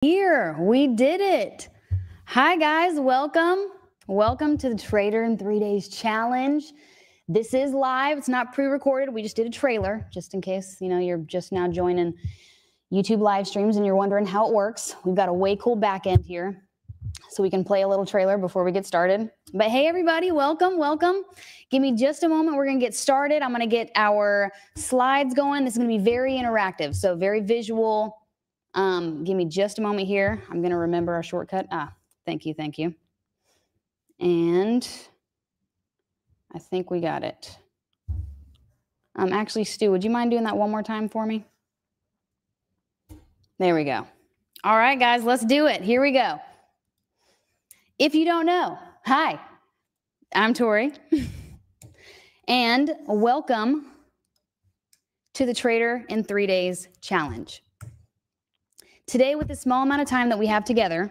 Here, we did it. Hi guys, welcome. Welcome to the Trader in 3 Days Challenge. This is live. It's not pre-recorded. We just did a trailer just in case, you're just now joining YouTube live streams and you're wondering how it works. We've got a way cool back end here so we can play a little trailer before we get started. But hey everybody, welcome. Give me just a moment. We're going to get started. I'm going to get our slides going. This is going to be very interactive, so very visual. Give me just a moment here. I'm going to remember our shortcut. Thank you. And I think we got it. Actually, Stu, would you mind doing that one more time for me? There we go. All right, guys, let's do it. Here we go. If you don't know, hi, I'm Tori, and welcome to the Trader in 3 Days Challenge. Today, with the small amount of time that we have together,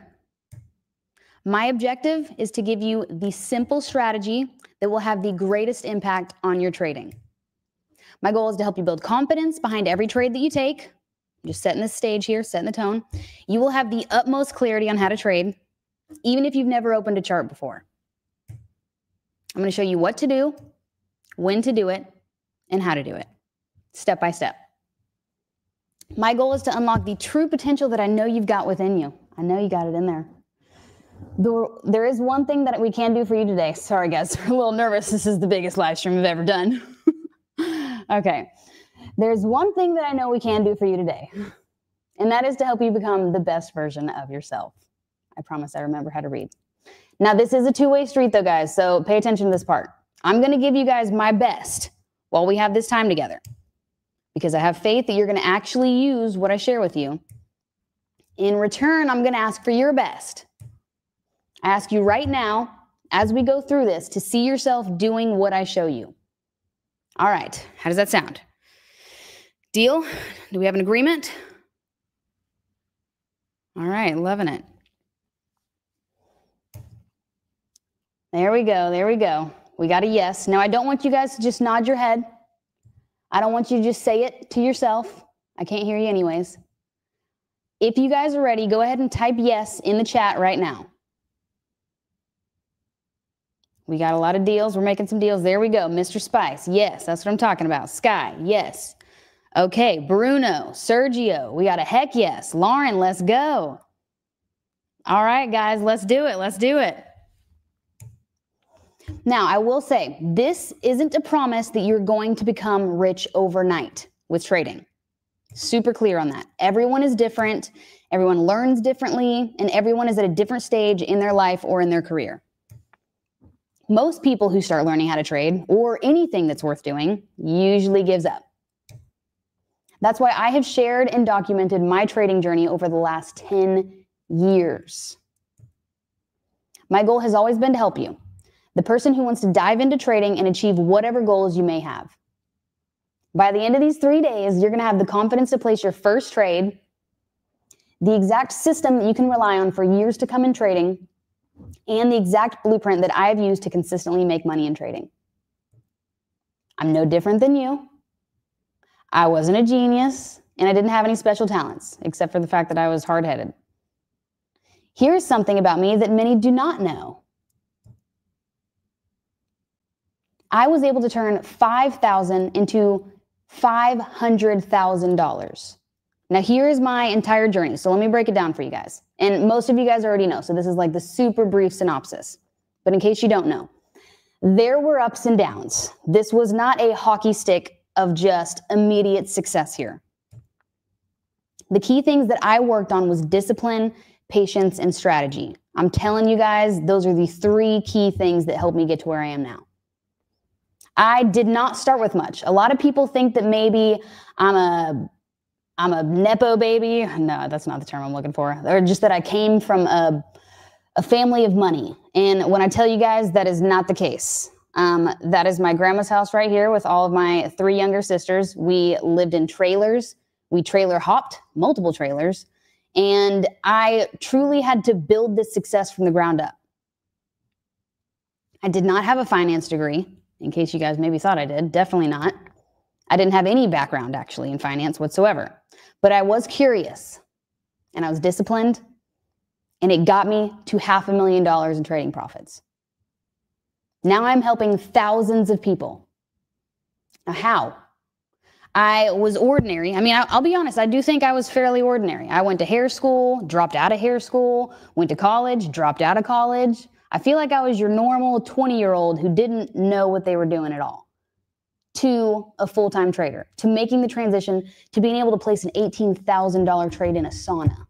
my objective is to give you the simple strategy that will have the greatest impact on your trading. My goal is to help you build confidence behind every trade that you take. I'm just setting the stage here, setting the tone. You will have the utmost clarity on how to trade, even if you've never opened a chart before. I'm going to show you what to do, when to do it, and how to do it, step by step. My goal is to unlock the true potential that I know you've got within you. I know you got it in there. There is one thing that we can do for you today. Sorry, guys, we're a little nervous. This is the biggest live stream I've ever done. Okay. There's one thing that I know we can do for you today, and that is to help you become the best version of yourself. I promise I remember how to read. Now, this is a two-way street, though, guys, so pay attention to this part. I'm going to give you guys my best while we have this time together, because I have faith that you're going to actually use what I share with you. In return, I'm going to ask for your best. I ask you right now, as we go through this, to see yourself doing what I show you. All right, how does that sound? Deal? Do we have an agreement? All right, loving it. There we go. We got a yes. Now, I don't want you guys to just nod your head. I don't want you to just say it to yourself. I can't hear you anyways. If you guys are ready, go ahead and type yes in the chat right now. We got a lot of deals. We're making some deals. There we go. Mr. Spice. Yes, that's what I'm talking about. Sky. Yes. Okay. Bruno. Sergio. We got a heck yes. Lauren, let's go. All right, guys, let's do it. Now, I will say, this isn't a promise that you're going to become rich overnight with trading. Super clear on that. Everyone is different. Everyone learns differently, and everyone is at a different stage in their life or in their career. Most people who start learning how to trade, or anything that's worth doing, usually gives up. That's why I have shared and documented my trading journey over the last 10 years. My goal has always been to help you, the person who wants to dive into trading and achieve whatever goals you may have. By the end of these 3 days, you're going to have the confidence to place your first trade, the exact system that you can rely on for years to come in trading, and the exact blueprint that I have used to consistently make money in trading. I'm no different than you. I wasn't a genius, and I didn't have any special talents, except for the fact that I was hard-headed. Here's something about me that many do not know. I was able to turn $5,000 into $500,000. Now, here is my entire journey. So let me break it down for you guys. And most of you guys already know. So this is like the super brief synopsis. But in case you don't know, there were ups and downs. This was not a hockey stick of just immediate success here. The key things that I worked on was discipline, patience, and strategy. I'm telling you guys, those are the 3 key things that helped me get to where I am now. I did not start with much. A lot of people think that maybe I'm a Nepo baby. No, that's not the term I'm looking for. Or just that I came from a family of money. And when I tell you guys, that is not the case. That is my grandma's house right here with all of my 3 younger sisters. We lived in trailers. We trailer hopped, multiple trailers. And I truly had to build this success from the ground up. I did not have a finance degree, in case you guys maybe thought I did. Definitely not. I didn't have any background actually in finance whatsoever, but I was curious. and I was disciplined, and it got me to $500,000 in trading profits. Now I'm helping thousands of people. Now, how? I was ordinary. I mean, I'll be honest, I do think I was fairly ordinary. I went to hair school, dropped out of hair school, went to college, dropped out of college. I feel like I was your normal 20-year-old who didn't know what they were doing at all, to a full-time trader, to making the transition to being able to place an $18,000 trade in a sauna.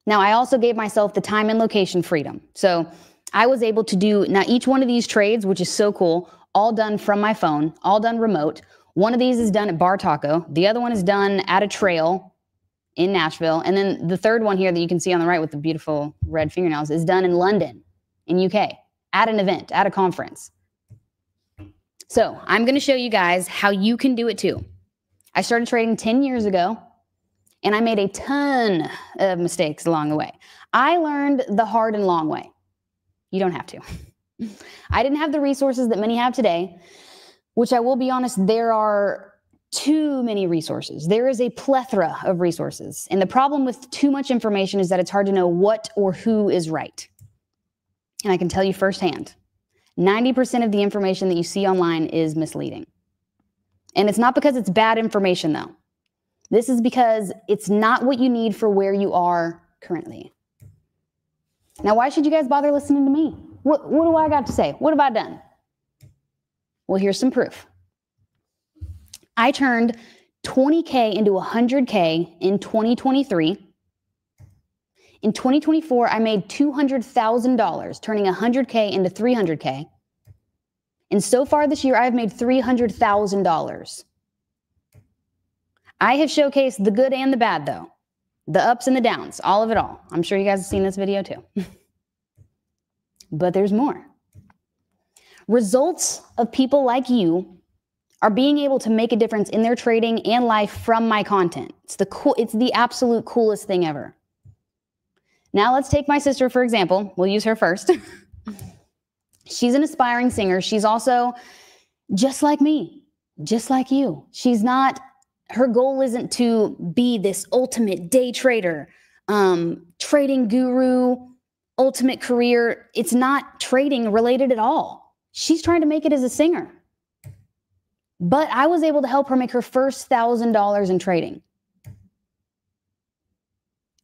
Now, I also gave myself the time and location freedom. So I was able to do, now each one of these trades, which is so cool, all done from my phone, all done remote. One of these is done at Bar Taco. The other one is done at a trail in Nashville. And then the third one here that you can see on the right with the beautiful red fingernails is done in London, in UK, at an event, at a conference. So I'm going to show you guys how you can do it too. I started trading 10 years ago, and I made a ton of mistakes along the way. I learned the hard and long way. You don't have to. I didn't have the resources that many have today, which I will be honest, there are too many resources. There is a plethora of resources. And the problem with too much information is that it's hard to know what or who is right. And I can tell you firsthand, 90% of the information that you see online is misleading. And it's not because it's bad information, though. This is because it's not what you need for where you are currently. Now, why should you guys bother listening to me? What do I got to say? What have I done? Well, here's some proof. I turned 20K into 100K in 2023. In 2024, I made $200,000, turning 100K into 300K. And so far this year, I've made $300,000. I have showcased the good and the bad, though. The ups and the downs, all of it all. I'm sure you guys have seen this video too. But there's more. Results of people like you are being able to make a difference in their trading and life from my content. It's the absolute coolest thing ever. Now let's take my sister, for example. We'll use her first. She's an aspiring singer. She's also just like me, just like you. Her goal isn't to be this ultimate day trader, trading guru, ultimate career. It's not trading related at all. She's trying to make it as a singer. But I was able to help her make her first $1,000 in trading.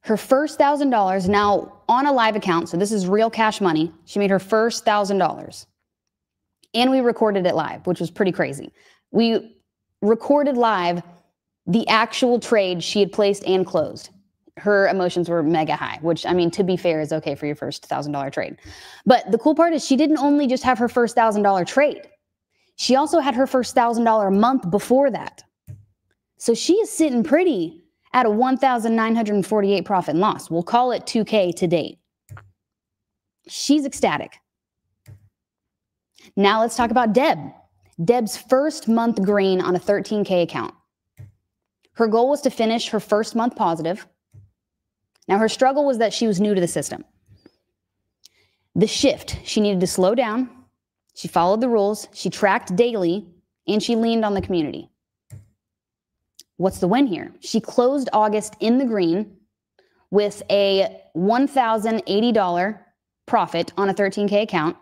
Her first $1,000 now on a live account, so this is real cash money. She made her first $1,000. And we recorded it live, which was pretty crazy. We recorded live the actual trade she had placed and closed. Her emotions were mega high, which, I mean, to be fair, is okay for your first $1,000 trade. But the cool part is she didn't only just have her first $1,000 trade. She also had her first $1,000 month before that. So she is sitting pretty at a 1,948 profit and loss. We'll call it 2K to date. She's ecstatic. Now let's talk about Deb. Deb's first month green on a 13K account. Her goal was to finish her first month positive. Now, her struggle was that she was new to the system. The shift, she needed to slow down. She followed the rules. She tracked daily, and she leaned on the community. What's the win here? She closed August in the green with a $1,080 profit on a 13K account.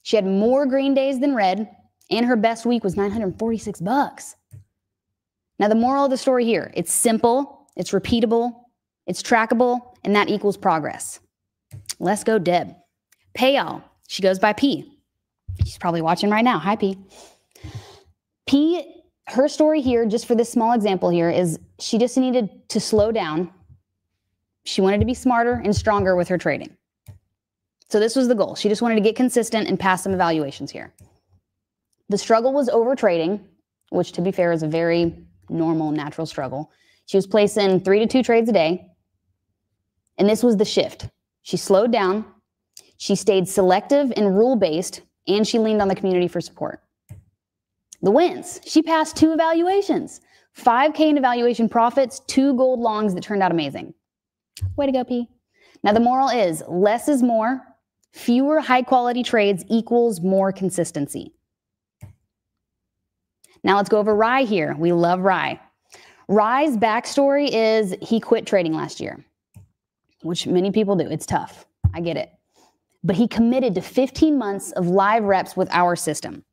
She had more green days than red, and her best week was $946. Now, the moral of the story here, it's simple, it's repeatable, it's trackable, and that equals progress. Let's go, Deb. Payal, she goes by P. She's probably watching right now. Hi, P. P, her story here, just for this small example here, is she just needed to slow down. She wanted to be smarter and stronger with her trading. So this was the goal. She just wanted to get consistent and pass some evaluations here. The struggle was over trading, which, to be fair, is a very normal, natural struggle. She was placing 3 to 2 trades a day. And this was the shift. She slowed down, she stayed selective and rule-based, and she leaned on the community for support. The wins. She passed 2 evaluations, 5K in evaluation profits, 2 gold longs that turned out amazing. Way to go, P. Now, the moral is less is more. Fewer high-quality trades equals more consistency. Now, let's go over Rye here. We love Rye. Rye's backstory is he quit trading last year, which many people do. It's tough. I get it. But he committed to 15 months of live reps with our system.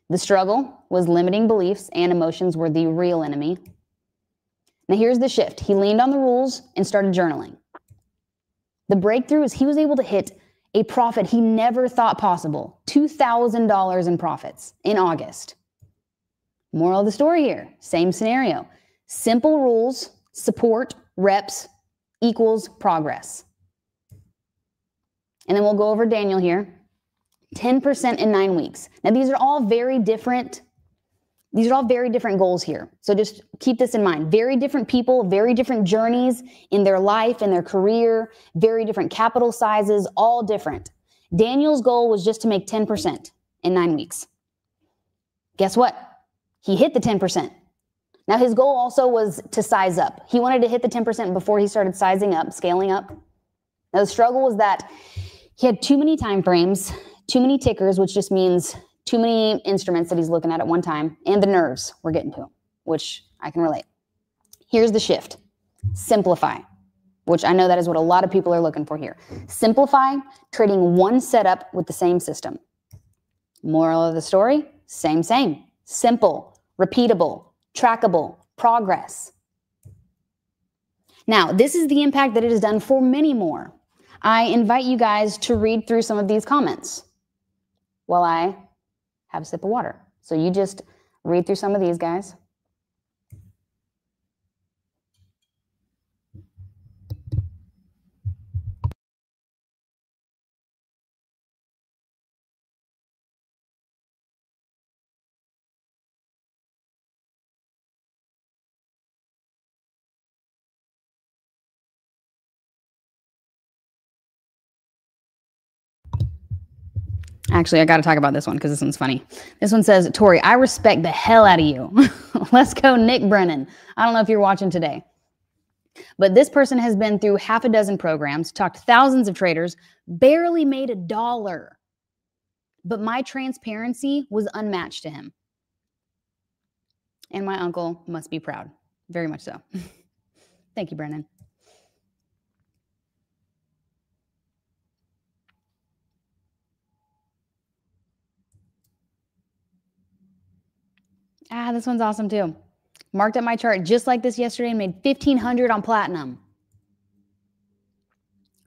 The struggle was limiting beliefs and emotions were the real enemy. Now here's the shift. He leaned on the rules and started journaling. The breakthrough is he was able to hit a profit he never thought possible, $2,000 in profits in August. Moral of the story here, same scenario. Simple rules, support, reps equals progress. And then we'll go over Daniel here. 10% in 9 weeks. Now these are all very different goals here. So just keep this in mind. Very different people, very different journeys in their life, in their career, very different capital sizes, all different. Daniel's goal was just to make 10% in 9 weeks. Guess what? He hit the 10%. Now his goal also was to size up. He wanted to hit the 10% before he started sizing up, scaling up. Now the struggle was that he had too many time frames, too many tickers, which just means too many instruments that he's looking at one time, and the nerves we're getting to, which I can relate. Here's the shift. Simplify, which I know that is what a lot of people are looking for here. Simplify, trading one setup with the same system. Moral of the story, same. Simple, repeatable, trackable, progress. Now, this is the impact that it has done for many more. I invite you guys to read through some of these comments while I have a sip of water. So you just read through some of these, guys. Actually, I got to talk about this one because this one's funny. This one says, Tori, I respect the hell out of you. Let's go, Nick Brennan. I don't know if you're watching today. But this person has been through half a dozen programs, talked to thousands of traders, barely made $1. But my transparency was unmatched to him. And my uncle must be proud. Very much so. Thank you, Brennan. This one's awesome too. Marked up my chart just like this yesterday and made $1,500 on platinum.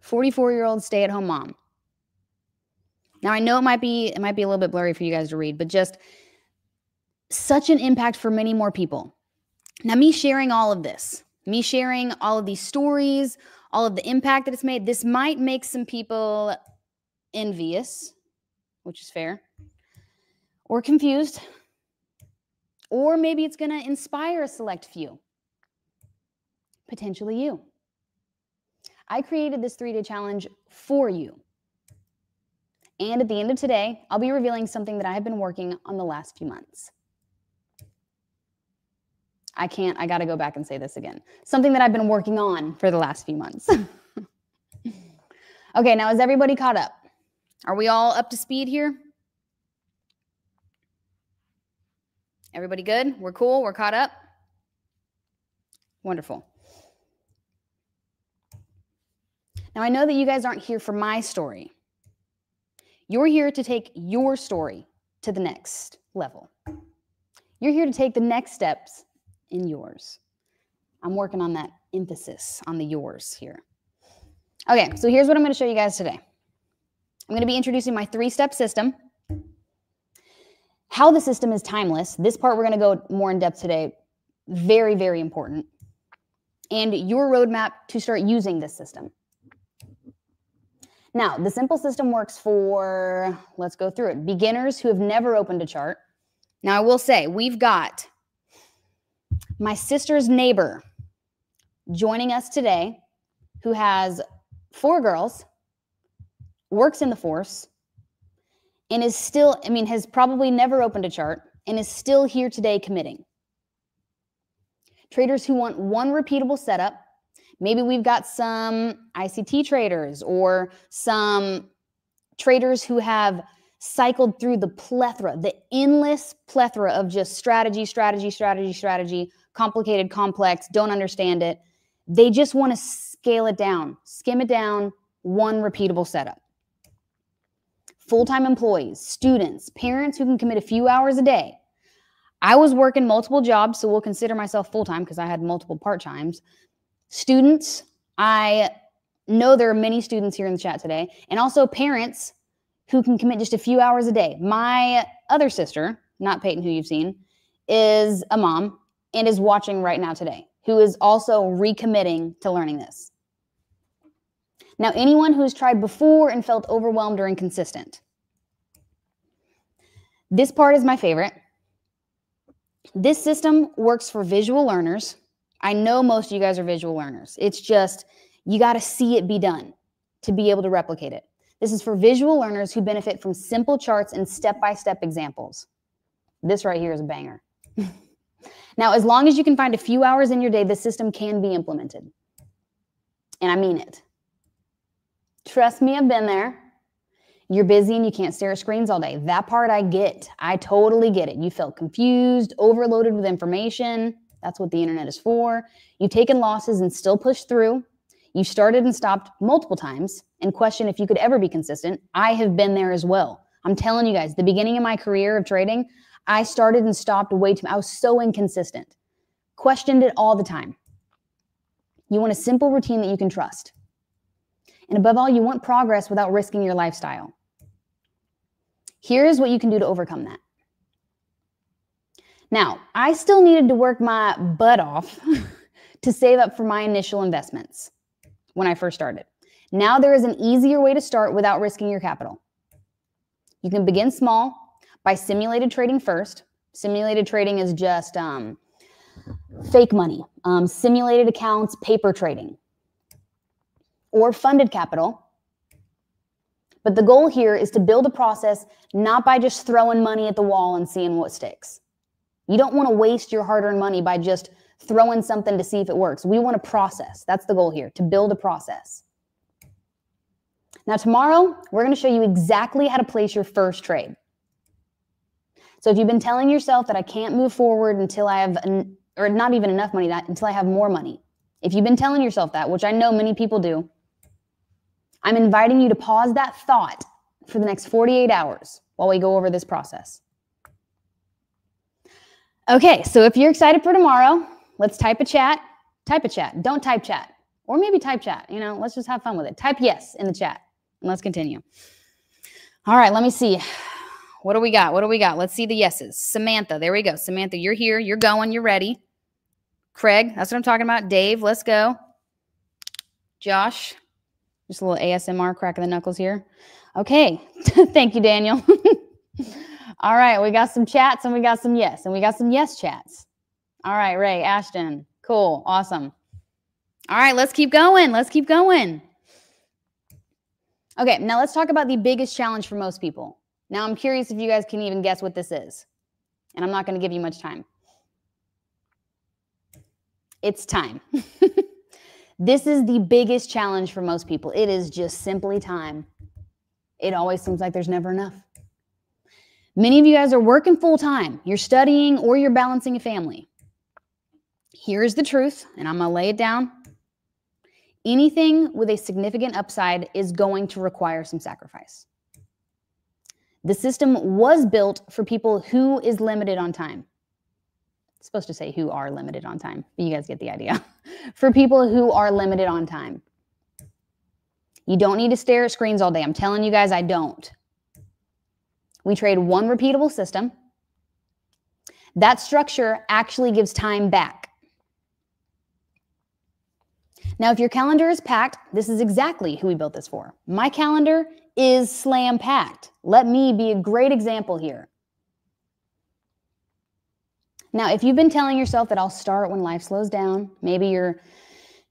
44-year-old stay-at-home mom. Now I know it might be a little bit blurry for you guys to read, but just such an impact for many more people. Now me sharing all of this, me sharing all of these stories, all of the impact that it's made, this might make some people envious, which is fair, or confused. Or maybe it's going to inspire a select few, potentially you. I created this 3-day challenge for you. And at the end of today, I'll be revealing something that I have been working on the last few months. I got to go back and say this again. Something that I've been working on for the last few months. Okay, now is everybody caught up? Are we all up to speed here? Everybody good? We're cool? We're caught up? Wonderful. Now, I know that you guys aren't here for my story. You're here to take your story to the next level. You're here to take the next steps in yours. I'm working on that emphasis on the yours here. Okay, so here's what I'm going to show you guys today. I'm going to be introducing my 3-step system. How the system is timeless. This part we're going to go more in depth today. Very, very important. And your roadmap to start using this system. Now, the simple system works for, let's go through it, beginners who have never opened a chart. Now, I will say, we've got my sister's neighbor joining us today who has 4 girls, works in the force, and is still, has probably never opened a chart and is still here today committing. Traders who want one repeatable setup. Maybe we've got some ICT traders or some traders who have cycled through the endless plethora of just strategy, complicated, complex, don't understand it. They just want to scale it down, skim it down, one repeatable setup. Full-time employees, students, parents who can commit a few hours a day. I was working multiple jobs, so we'll consider myself full-time because I had multiple part-times. Students, I know there are many students here in the chat today, and also parents who can commit just a few hours a day. My other sister, not Peyton, who you've seen, is a mom and is watching right now today, who is also recommitting to learning this. Now, anyone who's tried before and felt overwhelmed or inconsistent. This part is my favorite. This system works for visual learners. I know most of you guys are visual learners. It's just, you got to see it be done to be able to replicate it. This is for visual learners who benefit from simple charts and step-by-step examples. This right here is a banger. Now, as long as you can find a few hours in your day, the system can be implemented. And I mean it. Trust me, I've been there. You're busy and you can't stare at screens all day. That part I get. I totally get it. You felt confused, overloaded with information. That's what the internet is for. You've taken losses and still pushed through. You started and stopped multiple times and questioned if you could ever be consistent. I have been there as well. I'm telling you guys, the beginning of my career of trading, I started and stopped way too much. I was so inconsistent. Questioned it all the time. You want a simple routine that you can trust. And above all, you want progress without risking your lifestyle. Here's what you can do to overcome that. Now, I still needed to work my butt off to save up for my initial investments when I first started. Now there is an easier way to start without risking your capital. You can begin small by simulated trading first. Simulated trading is just fake money, simulated accounts, paper trading, or funded capital. But the goal here is to build a process not by just throwing money at the wall and seeing what sticks. You don't want to waste your hard-earned money by just throwing something to see if it works. We want a process. That's the goal here, to build a process. Now tomorrow, we're going to show you exactly how to place your first trade. So if you've been telling yourself that I can't move forward until I have, or not even enough money, until I have more money. If you've been telling yourself that, which I know many people do, I'm inviting you to pause that thought for the next 48 hours while we go over this process. Okay, so if you're excited for tomorrow, let's type a chat. Type a chat. Don't type chat. Or maybe type chat. You know, let's just have fun with it. Type yes in the chat. And let's continue. All right, let me see. What do we got? What do we got? Let's see the yeses. Samantha, there we go. Samantha, you're here. You're going. You're ready. Craig, that's what I'm talking about. Dave, let's go. Josh, just a little ASMR, cracking the knuckles here. Okay, thank you, Daniel. All right, we got some chats and we got some yes, and we got some yes chats. All right, Ray, Ashton, cool, awesome. All right, let's keep going. Let's keep going. Okay, now let's talk about the biggest challenge for most people. Now I'm curious if you guys can even guess what this is, and I'm not going to give you much time. It's time. This is the biggest challenge for most people. It is just simply time. It always seems like there's never enough. Many of you guys are working full time. You're studying or you're balancing a family. Here's the truth, and I'm going to lay it down. Anything with a significant upside is going to require some sacrifice. The system was built for people who is limited on time. It's supposed to say who are limited on time, but you guys get the idea. For people who are limited on time. You don't need to stare at screens all day. I'm telling you guys, I don't. We trade one repeatable system. That structure actually gives time back. Now, if your calendar is packed, this is exactly who we built this for. My calendar is slam packed. Let me be a great example here. Now, if you've been telling yourself that I'll start when life slows down, maybe you're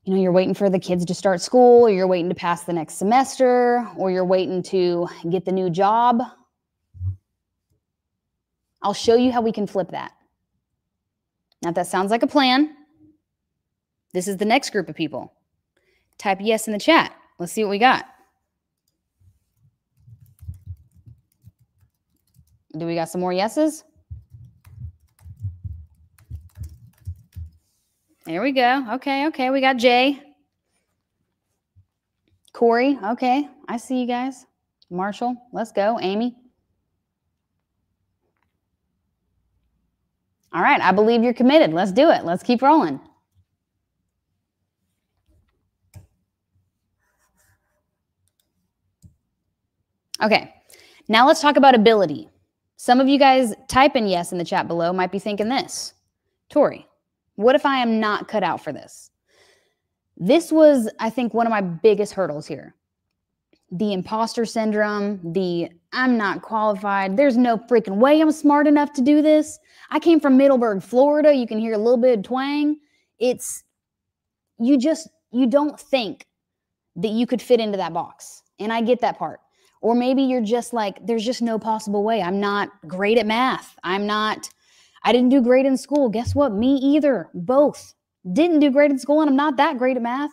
waiting for the kids to start school, or you're waiting to pass the next semester, or you're waiting to get the new job, I'll show you how we can flip that. Now, if that sounds like a plan, this is the next group of people. Type yes in the chat. Let's see what we got. Do we got some more yeses? There we go. Okay. We got Jay. Corey. Okay. I see you guys. Marshall. Let's go. Amy. All right. I believe you're committed. Let's do it. Let's keep rolling. Okay. Now let's talk about ability. Some of you guys type in yes in the chat below might be thinking this. Tori, what if I am not cut out for this? This was, I think, one of my biggest hurdles here. The imposter syndrome, the I'm not qualified. There's no freaking way I'm smart enough to do this. I came from Middleburg, Florida. You can hear a little bit of twang. It's, you don't think that you could fit into that box. And I get that part. Or maybe you're just like, there's just no possible way. I'm not great at math. I didn't do great in school. Guess what? Me either. Both. Didn't do great in school and I'm not that great at math.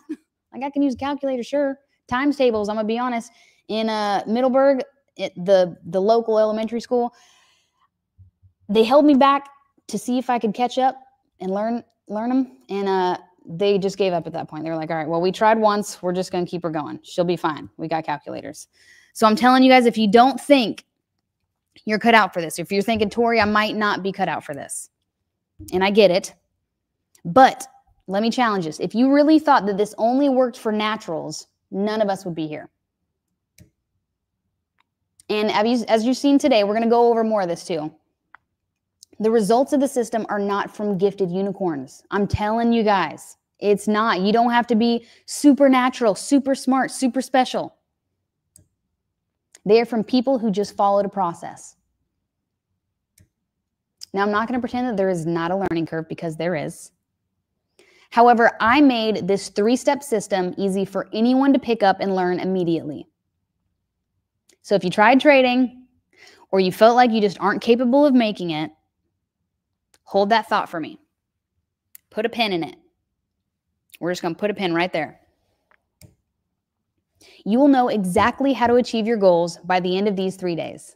Like I can use a calculator, sure. Times tables, I'm going to be honest. In Middleburg, the local elementary school, they held me back to see if I could catch up and learn them. And they just gave up at that point. They were like, all right, well, we tried once. We're just going to keep her going. She'll be fine. We got calculators. So I'm telling you guys, if you don't think you're cut out for this, if you're thinking, Tori, I might not be cut out for this, and I get it, but let me challenge this. If you really thought that this only worked for naturals, none of us would be here. And as you've seen today, we're going to go over more of this too. The results of the system are not from gifted unicorns. I'm telling you guys, it's not. You don't have to be supernatural, super smart, super special. They are from people who just followed a process. Now, I'm not going to pretend that there is not a learning curve because there is. However, I made this 3-step system easy for anyone to pick up and learn immediately. So if you tried trading or you felt like you just aren't capable of making it, hold that thought for me. Put a pin in it. We're just going to put a pin right there. You will know exactly how to achieve your goals by the end of these 3 days.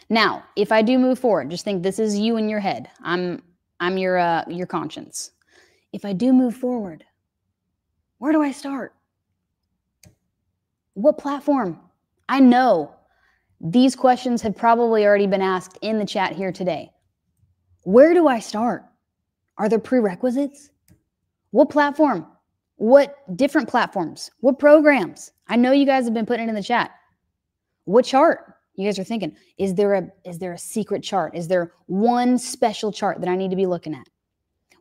Now, if I do move forward, just think this is you in your head. I'm your conscience. If I do move forward, where do I start? What platform? I know these questions have probably already been asked in the chat here today. Where do I start? Are there prerequisites? What platform? What different platforms? What programs? I know you guys have been putting it in the chat. What chart? You guys are thinking, is there a secret chart? Is there one special chart that I need to be looking at?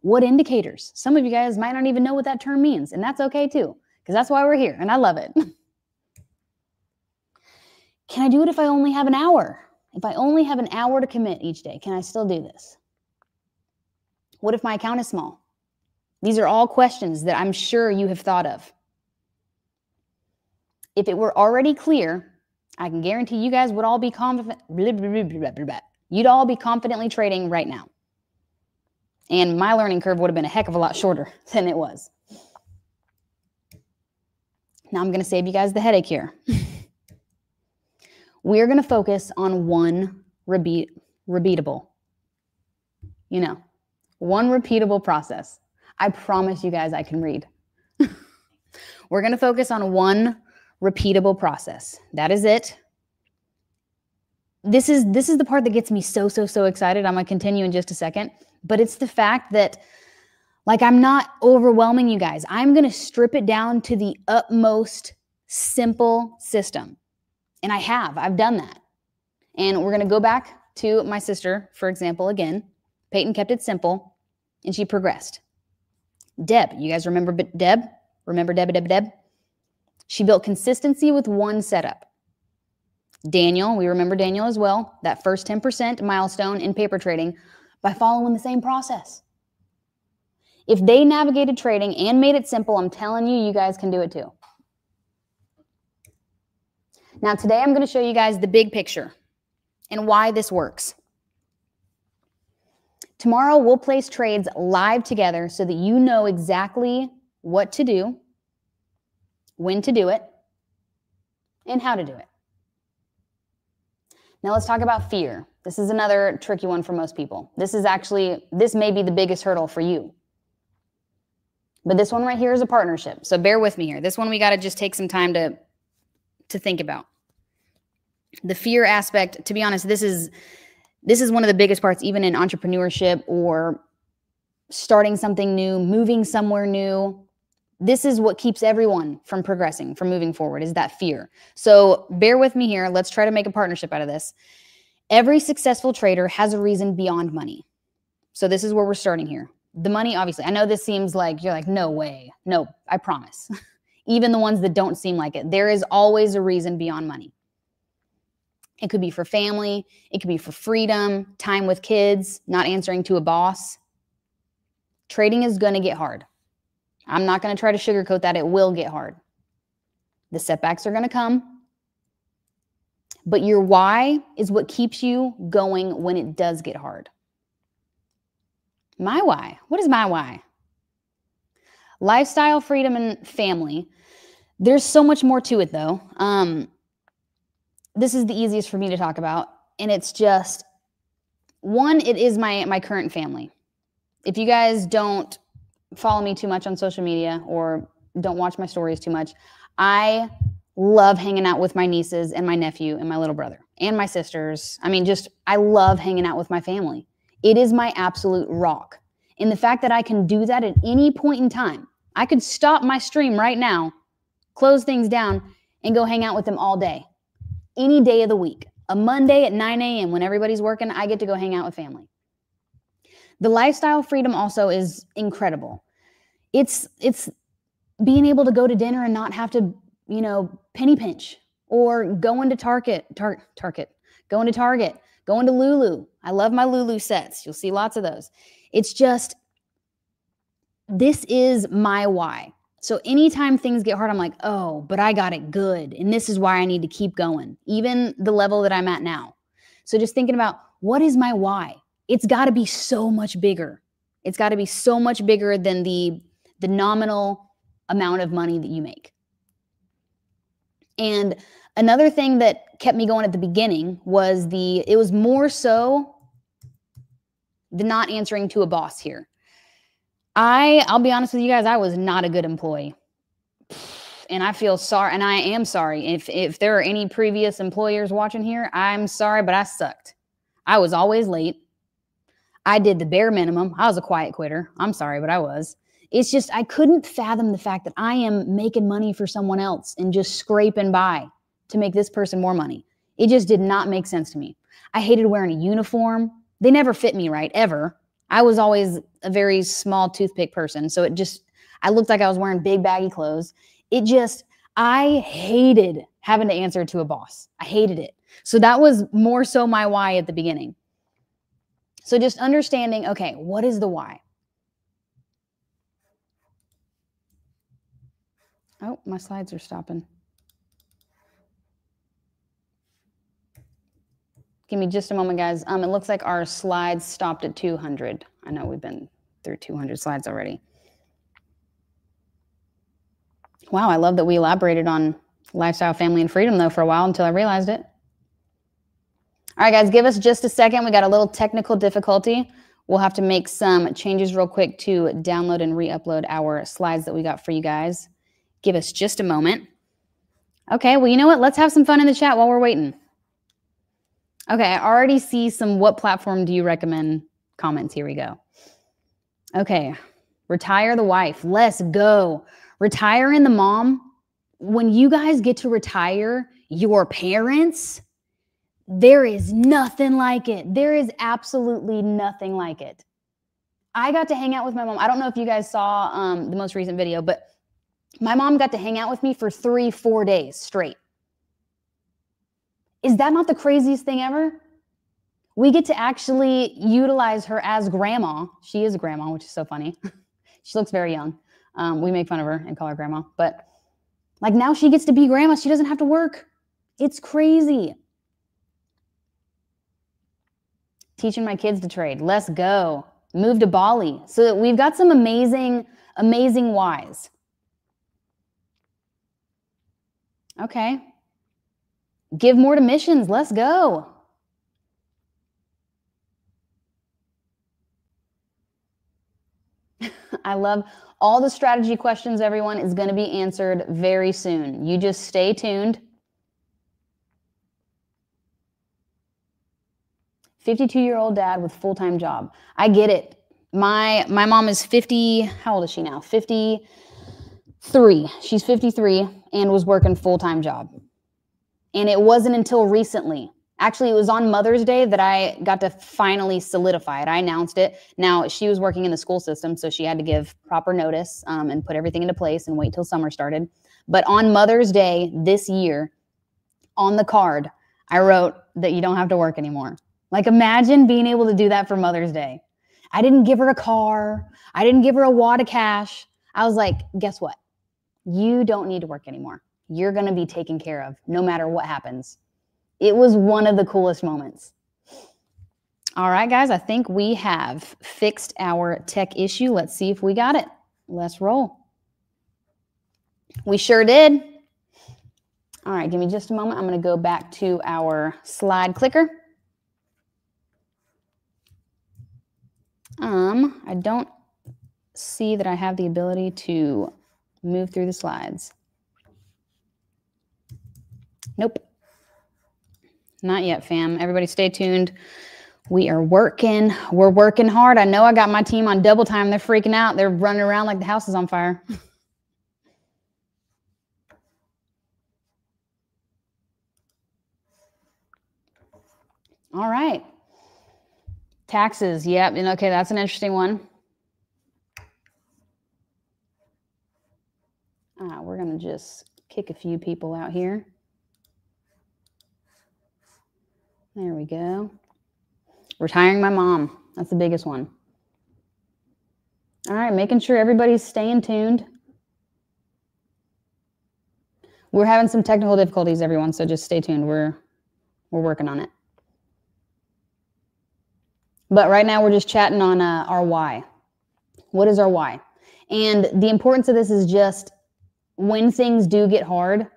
What indicators? Some of you guys might not even know what that term means, and that's okay too, because that's why we're here, and I love it. Can I do it if I only have an hour? If I only have an hour to commit each day, can I still do this? What if my account is small? These are all questions that I'm sure you have thought of. If it were already clear, I can guarantee you guys would all be confident. You'd all be confidently trading right now. And my learning curve would have been a heck of a lot shorter than it was. Now I'm going to save you guys the headache here. We're going to focus on one repeatable, one repeatable process. I promise you guys I can read. We're going to focus on one repeatable process. That is it. This is the part that gets me so excited. I'm going to continue in just a second, but it's the fact that I'm not overwhelming you guys. I'm going to strip it down to the utmost simple system. And I've done that. And we're going to go back to my sister, for example, again. Peyton kept it simple and she progressed. Deb, you guys remember Deb? Remember Deb? She built consistency with one setup. Daniel, we remember Daniel as well, that first 10% milestone in paper trading by following the same process. If they navigated trading and made it simple, I'm telling you, you guys can do it too. Now today I'm going to show you guys the big picture and why this works. Tomorrow we'll place trades live together so that you know exactly what to do, when to do it, and how to do it. Now let's talk about fear. This is another tricky one for most people. This may be the biggest hurdle for you. But this one right here is a partnership. So bear with me here. This one we got to just take some time to think about. The fear aspect, to be honest, this is one of the biggest parts, even in entrepreneurship or starting something new, moving somewhere new. This is what keeps everyone from progressing, from moving forward, is that fear. So bear with me here. Let's try to make a partnership out of this. Every successful trader has a reason beyond money. So this is where we're starting here. The money, obviously, I know this seems like, you're like, no way. No, I promise. Even the ones that don't seem like it. There is always a reason beyond money. It could be for family. It could be for freedom, time with kids, not answering to a boss. Trading is going to get hard. I'm not going to try to sugarcoat that. It will get hard. The setbacks are going to come. But your why is what keeps you going when it does get hard. My why? What is my why? Lifestyle, freedom, and family. There's so much more to it, though. This is the easiest for me to talk about. And it's just, one, it is my current family. If you guys don't follow me too much on social media or don't watch my stories too much, I love hanging out with my nieces and my nephew and my little brother and my sisters. I mean, I love hanging out with my family. It is my absolute rock. And the fact that I can do that at any point in time, I could stop my stream right now, close things down, and go hang out with them all day. Any day of the week. A Monday at 9 a.m. when everybody's working, I get to go hang out with family. The lifestyle freedom also is incredible. It's being able to go to dinner and not have to, penny pinch, or going to Target, going to Lulu. I love my Lulu sets. You'll see lots of those. It's just, this is my why. So anytime things get hard, I'm like, oh, but I got it good. And this is why I need to keep going, even the level that I'm at now. So just thinking about, what is my why? It's got to be so much bigger. It's got to be so much bigger than the nominal amount of money that you make. And another thing that kept me going at the beginning was it was more so the not answering to a boss here. I'll be honest with you guys, I was not a good employee. And I feel sorry, and I am sorry. If there are any previous employers watching here, I'm sorry, but I sucked. I was always late. I did the bare minimum. I was a quiet quitter. I'm sorry, but I was. It's just, I couldn't fathom the fact that I am making money for someone else and just scraping by to make this person more money. It just did not make sense to me. I hated wearing a uniform. They never fit me right, ever. I was always a very small toothpick person. So I looked like I was wearing big baggy clothes. I hated having to answer to a boss. I hated it. So that was more so my why at the beginning. So just understanding, okay, what is the why? Oh, my slides are stopping. Give me just a moment, guys. It looks like our slides stopped at 200. I know we've been through 200 slides already. Wow, I love that we elaborated on lifestyle, family, and freedom, though, for a while until I realized it. All right, guys, give us just a second. We got a little technical difficulty. We'll have to make some changes real quick to download and re-upload our slides that we got for you guys. Give us just a moment. Okay, well, you know what? Let's have some fun in the chat while we're waiting. Okay, I already see some what platform do you recommend comments. Here we go. Okay, retire the wife. Let's go. Retiring the mom. When you guys get to retire your parents, there is nothing like it. There is absolutely nothing like it. I got to hang out with my mom. I don't know if you guys saw the most recent video, but my mom got to hang out with me for 3-4 days straight. Is that not the craziest thing ever? We get to actually utilize her as grandma. She is a grandma, which is so funny. She looks very young. We make fun of her and call her grandma. But like now she gets to be grandma. She doesn't have to work. It's crazy. Teaching my kids to trade. Let's go. Move to Bali. So we've got some amazing, amazing whys. Okay. Give more to missions. Let's go. I love all the strategy questions, everyone, is going to be answered very soon. You just stay tuned. 52-year-old dad with full-time job. I get it. My mom is 50. How old is she now? 53. She's 53 and was working full-time job. And it wasn't until recently. Actually, it was on Mother's Day that I got to finally solidify it. I announced it. Now, she was working in the school system, so she had to give proper notice and put everything into place and wait till summer started. But on Mother's Day this year, on the card, I wrote that you don't have to work anymore. Like, imagine being able to do that for Mother's Day. I didn't give her a car. I didn't give her a wad of cash. I was like, guess what? You don't need to work anymore. You're going to be taken care of no matter what happens. It was one of the coolest moments. All right, guys, I think we have fixed our tech issue. Let's see if we got it. Let's roll. We sure did. All right, give me just a moment. I'm going to go back to our slide clicker. I don't see that I have the ability to move through the slides. Nope. Not yet, fam. Everybody stay tuned. We are working. We're working hard. I know I got my team on double time. They're freaking out. They're running around like the house is on fire. All right. Taxes. Yep. And okay, that's an interesting one. We're going to just kick a few people out here. There we go. Retiring my mom. That's the biggest one. All right, making sure everybody's staying tuned. We're having some technical difficulties, everyone, so just stay tuned. We're working on it. But right now we're just chatting on our why. What is our why? And the importance of this is just when things do get hard,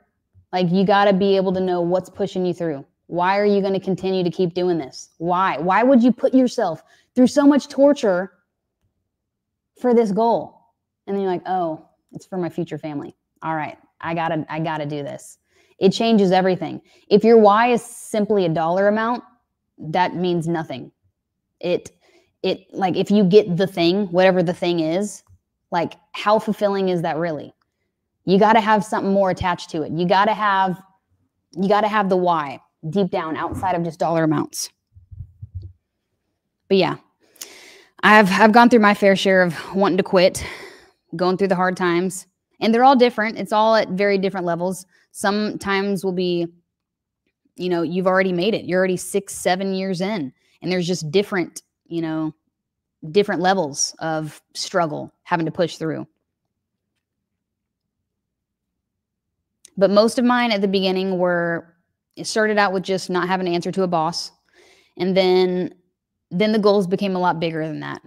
like you got to be able to know what's pushing you through. Why are you going to continue to keep doing this? Why? Why would you put yourself through so much torture for this goal? And then you're like, oh, it's for my future family. All right, I gotta do this. It changes everything. If your why is simply a dollar amount, that means nothing. It like if you get the thing, whatever the thing is, like how fulfilling is that really? You got to have something more attached to it. You got to have the why deep down outside of just dollar amounts. But yeah, I've gone through my fair share of wanting to quit, going through the hard times, and they're all different. It's all at very different levels. Sometimes will be, you know, you've already made it. You're already 6-7 years in, and there's just different, you know, different levels of struggle having to push through. But most of mine at the beginning it started out with just not having an answer to a boss. And then the goals became a lot bigger than that.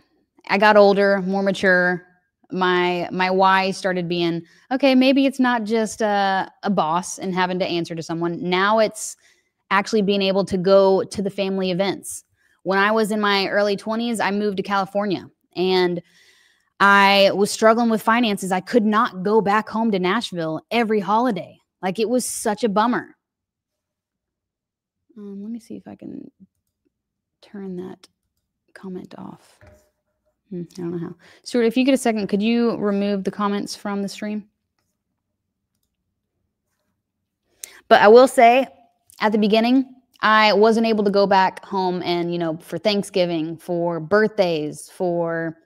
I got older, more mature. My why started being, okay, maybe it's not just a boss and having to answer to someone. Now it's actually being able to go to the family events. When I was in my early 20s, I moved to California and I was struggling with finances. I could not go back home to Nashville every holiday. Like it was such a bummer. Let me see if I can turn that comment off. I don't know how. Stuart, if you get a second, could you remove the comments from the stream? But I will say at the beginning, I wasn't able to go back home and, you know, for Thanksgiving, for birthdays, for,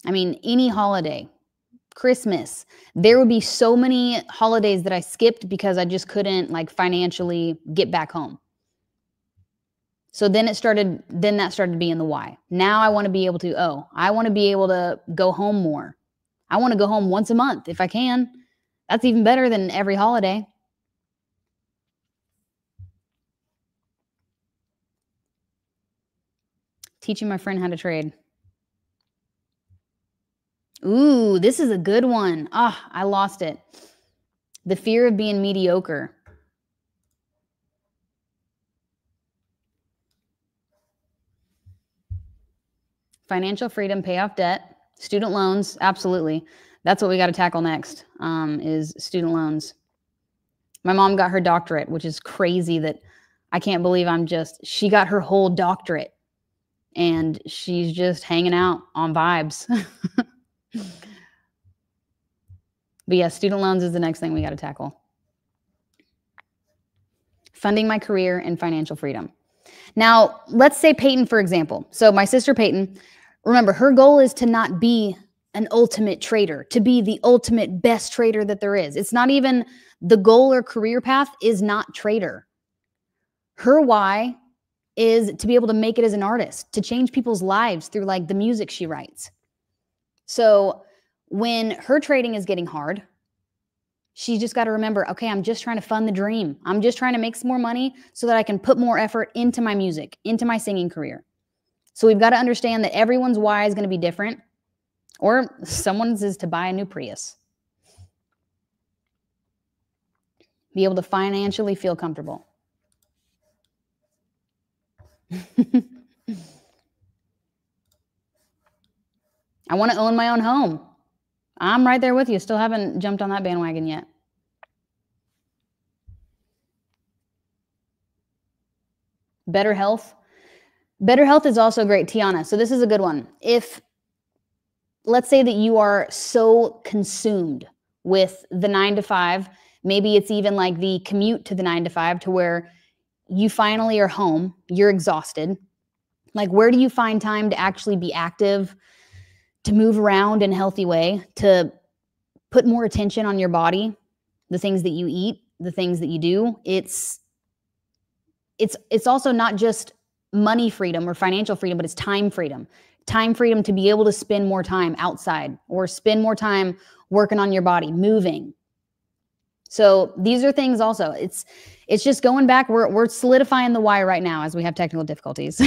I mean, any holiday, Christmas. There would be so many holidays that I skipped because I just couldn't like financially get back home. So then that started being the why. Now I want to be able to, I want to be able to go home more. I want to go home once a month if I can. That's even better than every holiday. Teaching my friend how to trade. Ooh, this is a good one. I lost it. The fear of being mediocre. Financial freedom, pay off debt, Student loans, absolutely. That's what we got to tackle next, is student loans. My mom got her doctorate, which is crazy that I can't believe she got her whole doctorate and she's just hanging out on vibes. But yeah, student loans is the next thing we got to tackle. Funding my career and financial freedom. Now, let's say Peyton, for example. So my sister Peyton, remember, her goal is to not be an ultimate trader, to be the ultimate best trader that there is. It's not even the goal or career path is not trader. Her why is to be able to make it as an artist, to change people's lives through like the music she writes. So when her trading is getting hard, she just got to remember, okay, I'm just trying to fund the dream. I'm just trying to make some more money so that I can put more effort into my music, into my singing career. So we've got to understand that everyone's why is going to be different, or someone's is to buy a new Prius. Be able to financially feel comfortable. I want to own my own home. I'm right there with you. Still haven't jumped on that bandwagon yet. Better health. Better health is also great, Tiana. So this is a good one. If, let's say that you are so consumed with the 9 to 5, maybe it's even like the commute to the 9 to 5 to where you finally are home, you're exhausted. Like, where do you find time to actually be active, to move around in a healthy way, to put more attention on your body, the things that you eat, the things that you do? It's also not just money freedom or financial freedom, but it's time freedom. Time freedom to be able to spend more time outside or spend more time working on your body, moving. So these are things also. It's just going back. We're solidifying the why right now as we have technical difficulties.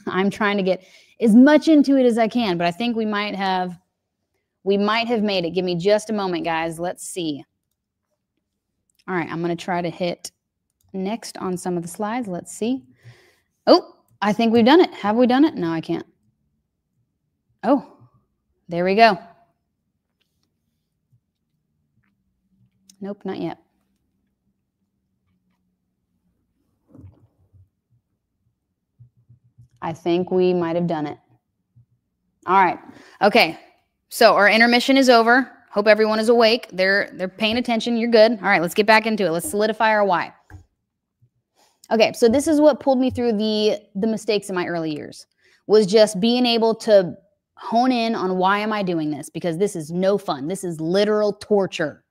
I'm trying to get as much into it as I can, but I think we might have made it. Give me just a moment, guys. Let's see. All right, I'm going to try to hit next on some of the slides. Let's see. Oh, I think we've done it. Have we done it? No, I can't. Oh, there we go. Nope, not yet. I think we might have done it. All right. Okay. So our intermission is over. Hope everyone is awake. They're paying attention. You're good. All right, let's get back into it. Let's solidify our why. Okay, so this is what pulled me through the mistakes in my early years, was just being able to hone in on why am I doing this? Because this is no fun. This is literal torture.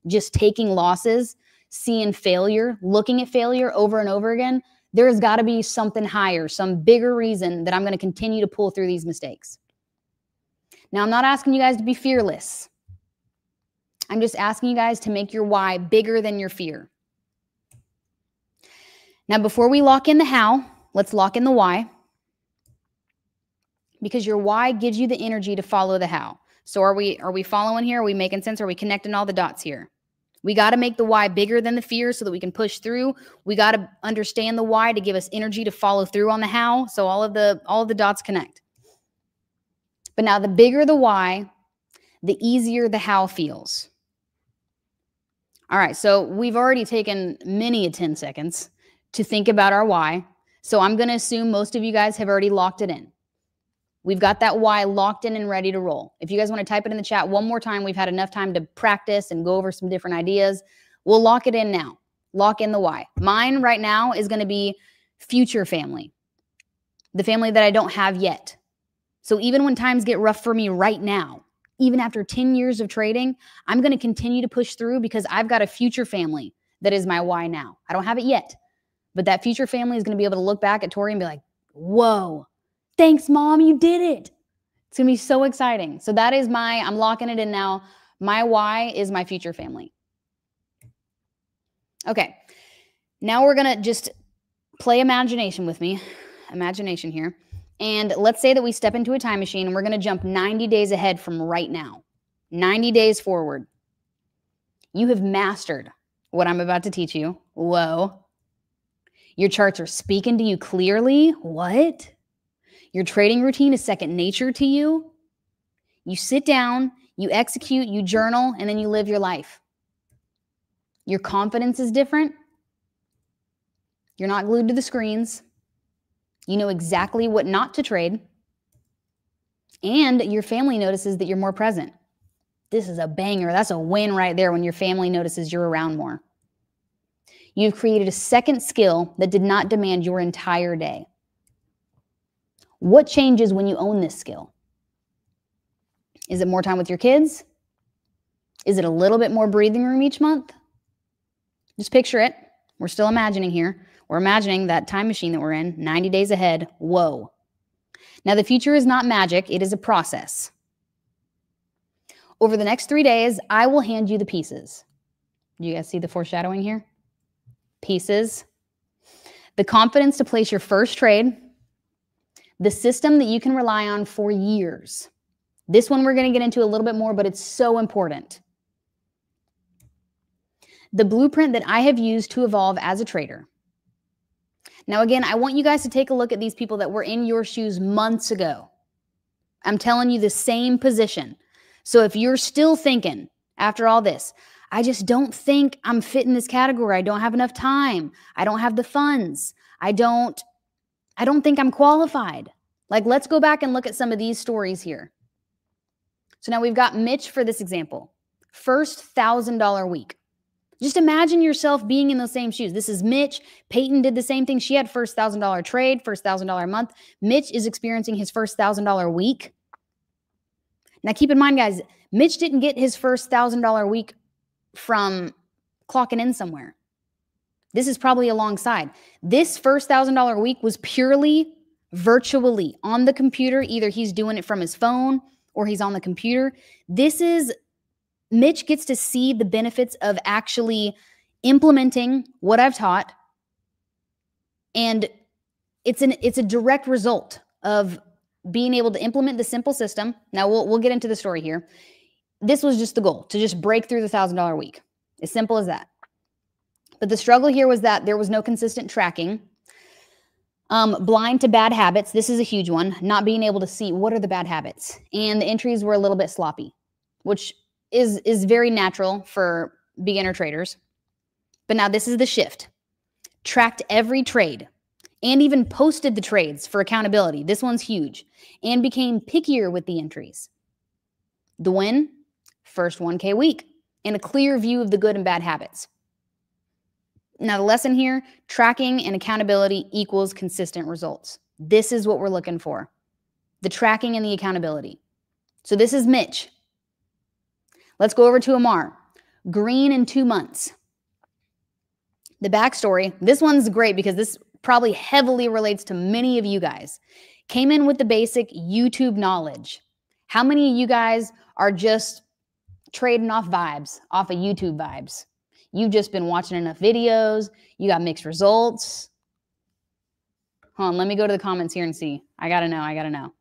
Just taking losses, seeing failure, looking at failure over and over again. There's got to be something higher, some bigger reason that I'm going to continue to pull through these mistakes. Now, I'm not asking you guys to be fearless. I'm just asking you guys to make your why bigger than your fear. Now, before we lock in the how, let's lock in the why. Because your why gives you the energy to follow the how. So are we following here? Are we making sense? Are we connecting all the dots here? We got to make the why bigger than the fear so that we can push through. We got to understand the why to give us energy to follow through on the how. So all of the dots connect. But now the bigger the why, the easier the how feels. All right, so we've already taken many 10 seconds to think about our why. So I'm going to assume most of you guys have already locked it in. We've got that why locked in and ready to roll. If you guys want to type it in the chat one more time, we've had enough time to practice and go over some different ideas. We'll lock it in now. Lock in the why. Mine right now is going to be future family, the family that I don't have yet. So even when times get rough for me right now, even after 10 years of trading, I'm going to continue to push through because I've got a future family that is my why now. I don't have it yet, but that future family is going to be able to look back at Tori and be like, whoa, thanks, Mom, you did it. It's going to be so exciting. So that is I'm locking it in now. My why is my future family. Okay, now we're going to just play imagination with me. Imagination here. And let's say that we step into a time machine and we're going to jump 90 days ahead from right now. 90 days forward. You have mastered what I'm about to teach you. Whoa. Your charts are speaking to you clearly. What? Your trading routine is second nature to you. You sit down, you execute, you journal, and then you live your life. Your confidence is different. You're not glued to the screens. You know exactly what not to trade. And your family notices that you're more present. This is a banger. That's a win right there when your family notices you're around more. You've created a second skill that did not demand your entire day. What changes when you own this skill? Is it more time with your kids? Is it a little bit more breathing room each month? Just picture it. We're still imagining here. We're imagining that time machine that we're in, 90 days ahead. Whoa. Now, the future is not magic. It is a process. Over the next 3 days, I will hand you the pieces. Do you guys see the foreshadowing here? Pieces. The confidence to place your first trade. The system that you can rely on for years. This one we're going to get into a little bit more, but it's so important. The blueprint that I have used to evolve as a trader. Now, again, I want you guys to take a look at these people that were in your shoes months ago. I'm telling you the same position. So if you're still thinking after all this, I just don't think I'm fit in this category. I don't have enough time. I don't have the funds. I don't think I'm qualified. Like, let's go back and look at some of these stories here. So now we've got Mitch for this example. First $1,000 week. Just imagine yourself being in those same shoes. This is Mitch. Peyton did the same thing. She had first $1,000 trade, first $1,000 month. Mitch is experiencing his first $1,000 week. Now keep in mind, guys, Mitch didn't get his first $1,000 week from clocking in somewhere. This is probably alongside. This first $1,000 week was purely virtually on the computer. Either he's doing it from his phone or he's on the computer. Mitch gets to see the benefits of actually implementing what I've taught. And it's a direct result of being able to implement the simple system. Now we'll get into the story here. This was just the goal, to just break through the $1,000 week. As simple as that. But the struggle here was that there was no consistent tracking. Blind to bad habits. This is a huge one. Not being able to see what are the bad habits. And the entries were a little bit sloppy, which is very natural for beginner traders. But now this is the shift. Tracked every trade and even posted the trades for accountability. This one's huge. And became pickier with the entries. The win, first 1K week and a clear view of the good and bad habits. Now the lesson here, tracking and accountability equals consistent results. This is what we're looking for. The tracking and the accountability. So this is Mitch. Let's go over to Amar. Green in 2 months. The backstory, this one's great because this probably heavily relates to many of you guys. Came in with the basic YouTube knowledge. How many of you guys are just trading off vibes, off of YouTube vibes? You've just been watching enough videos. You got mixed results. Hold on, let me go to the comments here and see. I gotta know.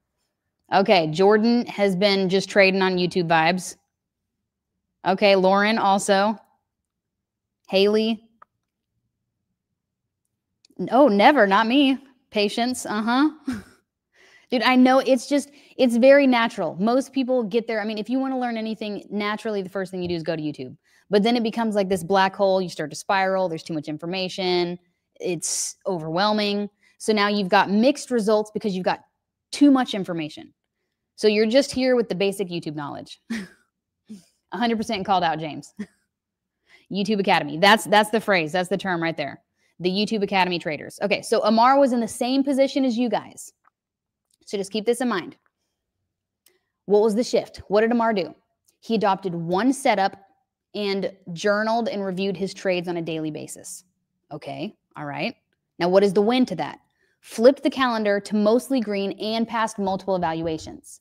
Okay, Jordan has been just trading on YouTube vibes. Okay, Lauren also. Haley. Oh, never, not me. Patience, Dude, I know it's very natural. Most people get there. I mean, if you want to learn anything, naturally, the first thing you do is go to YouTube. But then it becomes like this black hole. You start to spiral. There's too much information. It's overwhelming. So now you've got mixed results because you've got too much information. So you're just here with the basic YouTube knowledge. 100% called out, James. YouTube Academy. That's the phrase. That's the term right there. The YouTube Academy traders. Okay, so Amar was in the same position as you guys. So just keep this in mind. What was the shift? What did Amar do? He adopted one setup and journaled and reviewed his trades on a daily basis. Okay, all right. Now what is the win to that? Flipped the calendar to mostly green and passed multiple evaluations.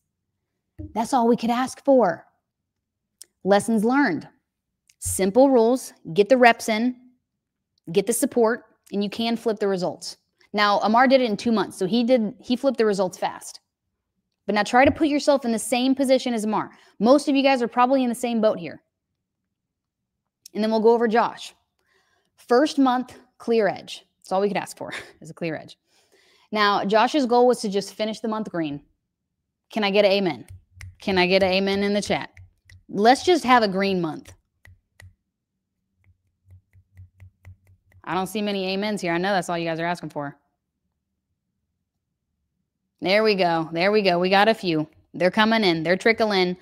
That's all we could ask for. Lessons learned. Simple rules, get the reps in, get the support, and you can flip the results. Now, Amar did it in 2 months, so he flipped the results fast. But now try to put yourself in the same position as Amar. Most of you guys are probably in the same boat here. And then we'll go over Josh. First month, clear edge. That's all we could ask for is a clear edge. Now, Josh's goal was to just finish the month green. Can I get an amen? Can I get an amen in the chat? Let's just have a green month. I don't see many amens here. I know that's all you guys are asking for. There we go. There we go. We got a few. They're coming in. They're trickling.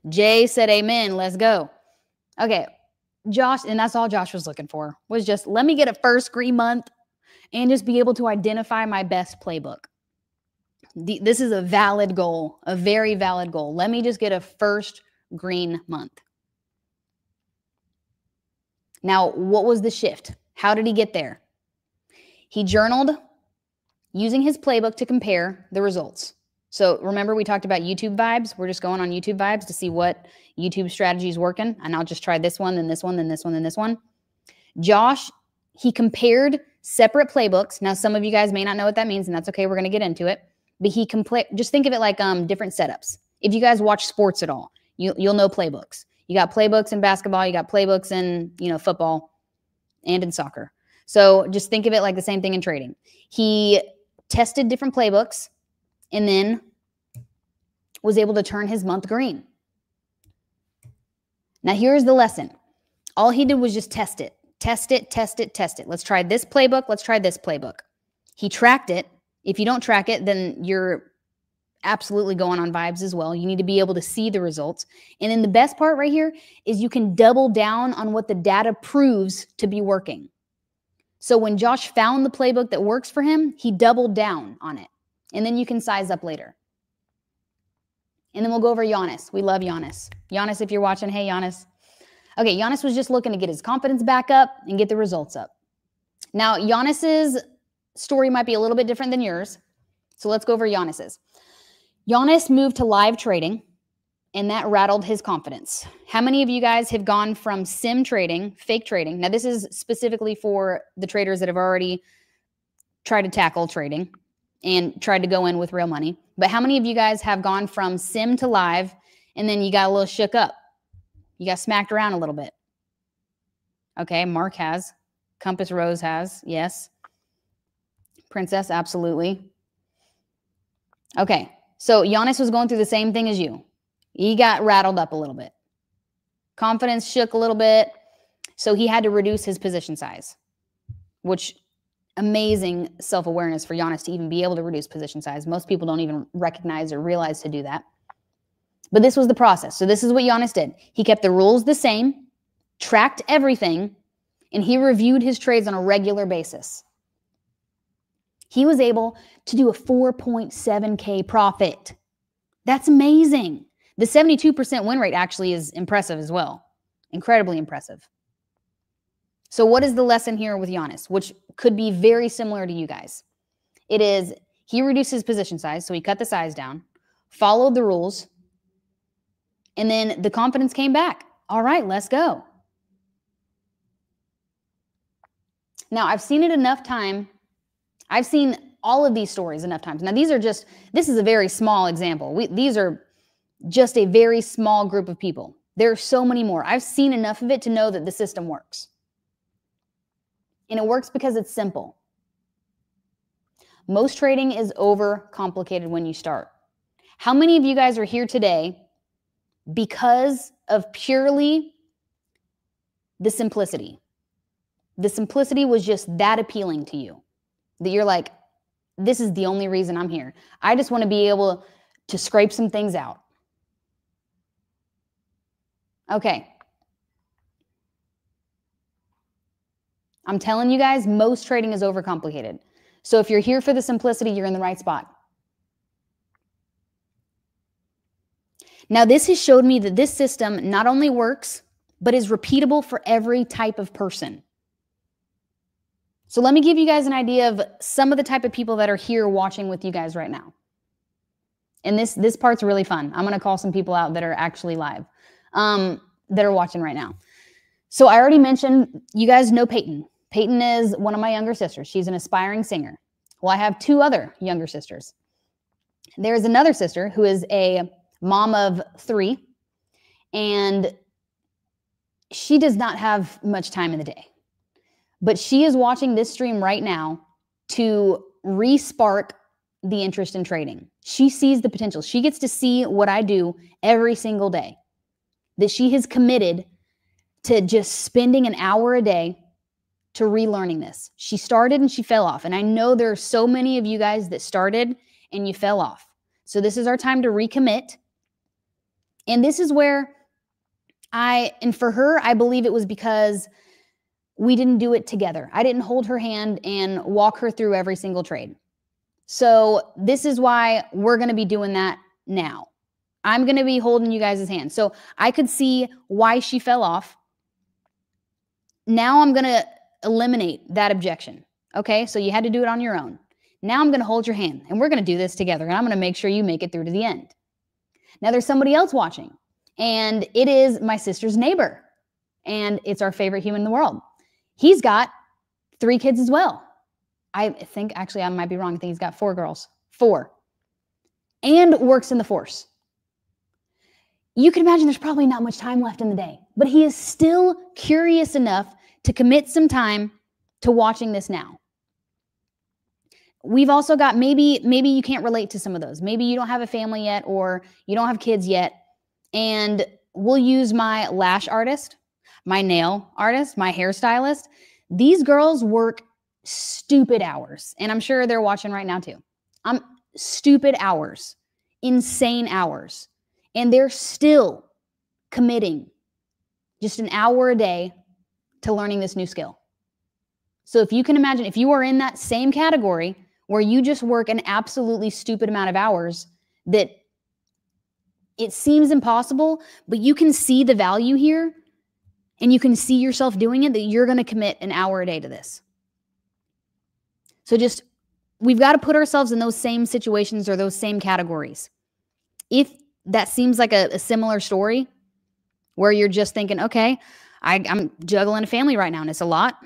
Jay said amen. Let's go. Okay. Josh, and that's all Josh was looking for, was just let me get a first green month and just be able to identify my best playbook. This is a valid goal, a very valid goal. Let me just get a first green month. Now, what was the shift? How did he get there? He journaled using his playbook to compare the results. So remember we talked about YouTube vibes? We're just going on YouTube vibes to see what YouTube strategy is working. And I'll just try this one, then this one, then this one, then this one. Josh, he compared separate playbooks. Now, some of you guys may not know what that means, and that's okay. We're going to get into it. But he just think of it like different setups. If you guys watch sports at all, you'll know playbooks. You got playbooks in basketball. You got playbooks in football and in soccer. So just think of it like the same thing in trading. He tested different playbooks and then was able to turn his month green. Now, here's the lesson. All he did was just test it. Test it, test it, test it. Let's try this playbook. Let's try this playbook. He tracked it. If you don't track it, then you're absolutely going on vibes as well. You need to be able to see the results. And then the best part right here is you can double down on what the data proves to be working. So when Josh found the playbook that works for him, he doubled down on it. And then you can size up later. And then we'll go over Giannis. We love Giannis. Giannis, if you're watching, hey, Giannis. Okay, Giannis was just looking to get his confidence back up and get the results up. Now, Giannis's story might be a little bit different than yours. So let's go over Giannis's. Giannis moved to live trading, and that rattled his confidence. How many of you guys have gone from sim trading, fake trading? Now, this is specifically for the traders that have already tried to tackle trading and tried to go in with real money. But how many of you guys have gone from sim to live, and then you got a little shook up? You got smacked around a little bit. Okay, Mark has. Compass Rose has, yes. Princess, absolutely. Okay, so Giannis was going through the same thing as you. He got rattled up a little bit. Confidence shook a little bit, so he had to reduce his position size, which amazing self-awareness for Giannis to even be able to reduce position size. Most people don't even recognize or realize to do that. But this was the process. So this is what Giannis did. He kept the rules the same, tracked everything, and he reviewed his trades on a regular basis. He was able to do a 4.7K profit. That's amazing. The 72% win rate actually is impressive as well. Incredibly impressive. So what is the lesson here with Giannis, which could be very similar to you guys? It is he reduced his position size, so he cut the size down, followed the rules, and then the confidence came back. All right, let's go. Now, I've seen it enough time. I've seen all of these stories enough times. Now, this is a very small example. These are just a very small group of people. There are so many more. I've seen enough of it to know that the system works. And it works because it's simple. Most trading is overcomplicated when you start. How many of you guys are here today because of purely the simplicity? The simplicity was just that appealing to you, that you're like, this is the only reason I'm here. I just want to be able to scrape some things out. Okay. I'm telling you guys, most trading is overcomplicated. So if you're here for the simplicity, you're in the right spot. Now, this has showed me that this system not only works, but is repeatable for every type of person. So let me give you guys an idea of some of the type of people that are here watching with you guys right now. And this part's really fun. I'm going to call some people out that are actually live, that are watching right now. So I already mentioned, you guys know Peyton. Peyton is one of my younger sisters. She's an aspiring singer. Well, I have two other younger sisters. There's another sister who is a mom of 3, and she does not have much time in the day. But she is watching this stream right now to re-spark the interest in trading. She sees the potential. She gets to see what I do every single day, that she has committed to just spending an hour a day to relearning this. She started and she fell off. And I know there are so many of you guys that started and you fell off. So this is our time to recommit. And this is where and for her, I believe it was because we didn't do it together. I didn't hold her hand and walk her through every single trade. So this is why we're going to be doing that now. I'm going to be holding you guys' hand. So I could see why she fell off. Now I'm going to eliminate that objection. Okay, so you had to do it on your own. Now I'm going to hold your hand and we're going to do this together. And I'm going to make sure you make it through to the end. Now there's somebody else watching, and it is my sister's neighbor, and it's our favorite human in the world. He's got 3 kids as well. I think, actually, I might be wrong. I think he's got 4 girls. 4. And works in the force. You can imagine there's probably not much time left in the day, but he is still curious enough to commit some time to watching this now. We've also got, maybe you can't relate to some of those. Maybe you don't have a family yet, or you don't have kids yet. And we'll use my lash artist, my nail artist, my hairstylist. These girls work stupid hours. And I'm sure they're watching right now too. Stupid hours, insane hours. And they're still committing just an hour a day to learning this new skill. So if you can imagine, if you are in that same category where you just work an absolutely stupid amount of hours that it seems impossible, but you can see the value here and you can see yourself doing it, that you're going to commit an hour a day to this. So we've got to put ourselves in those same situations or those same categories. If that seems like a similar story where you're just thinking, okay, I'm juggling a family right now and it's a lot.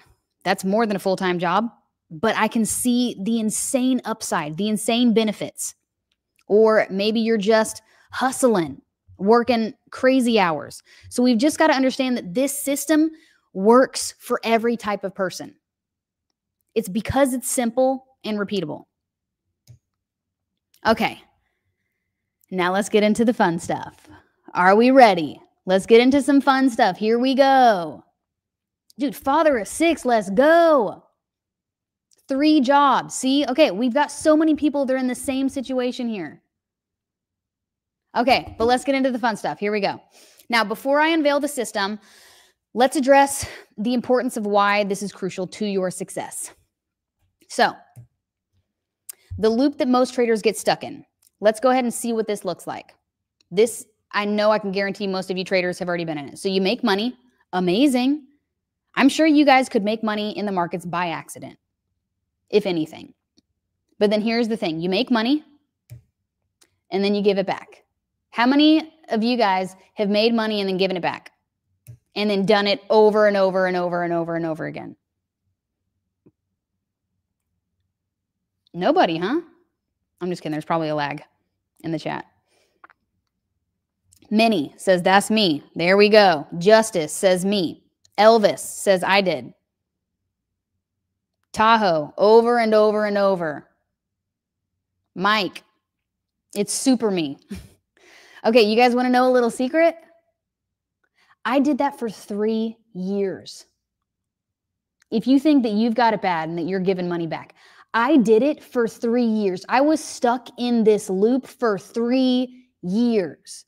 That's more than a full-time job, but I can see the insane upside, the insane benefits. Or maybe you're just hustling, working crazy hours. So we've just got to understand that this system works for every type of person. It's because it's simple and repeatable. Okay. Now let's get into the fun stuff. Are we ready? Let's get into some fun stuff. Here we go. Dude, father of 6, let's go. 3 jobs. See? Okay, we've got so many people that are in the same situation here. Okay, but let's get into the fun stuff. Here we go. Now, before I unveil the system, let's address the importance of why this is crucial to your success. So, the loop that most traders get stuck in. Let's go ahead and see what this looks like. This, I know I can guarantee most of you traders have already been in it. So you make money. Amazing. I'm sure you guys could make money in the markets by accident, if anything. But then here's the thing. You make money and then you give it back. How many of you guys have made money and then given it back? And then done it over and over and over and over and over again? Nobody, huh? I'm just kidding. There's probably a lag in the chat. Minnie says, that's me. There we go. Justice says me. Elvis says, I did. Tahoe, over and over and over. Mike, it's super me. Okay, you guys want to know a little secret? I did that for 3 years. If you think that you've got it bad and that you're giving money back, I did it for 3 years. I was stuck in this loop for 3 years.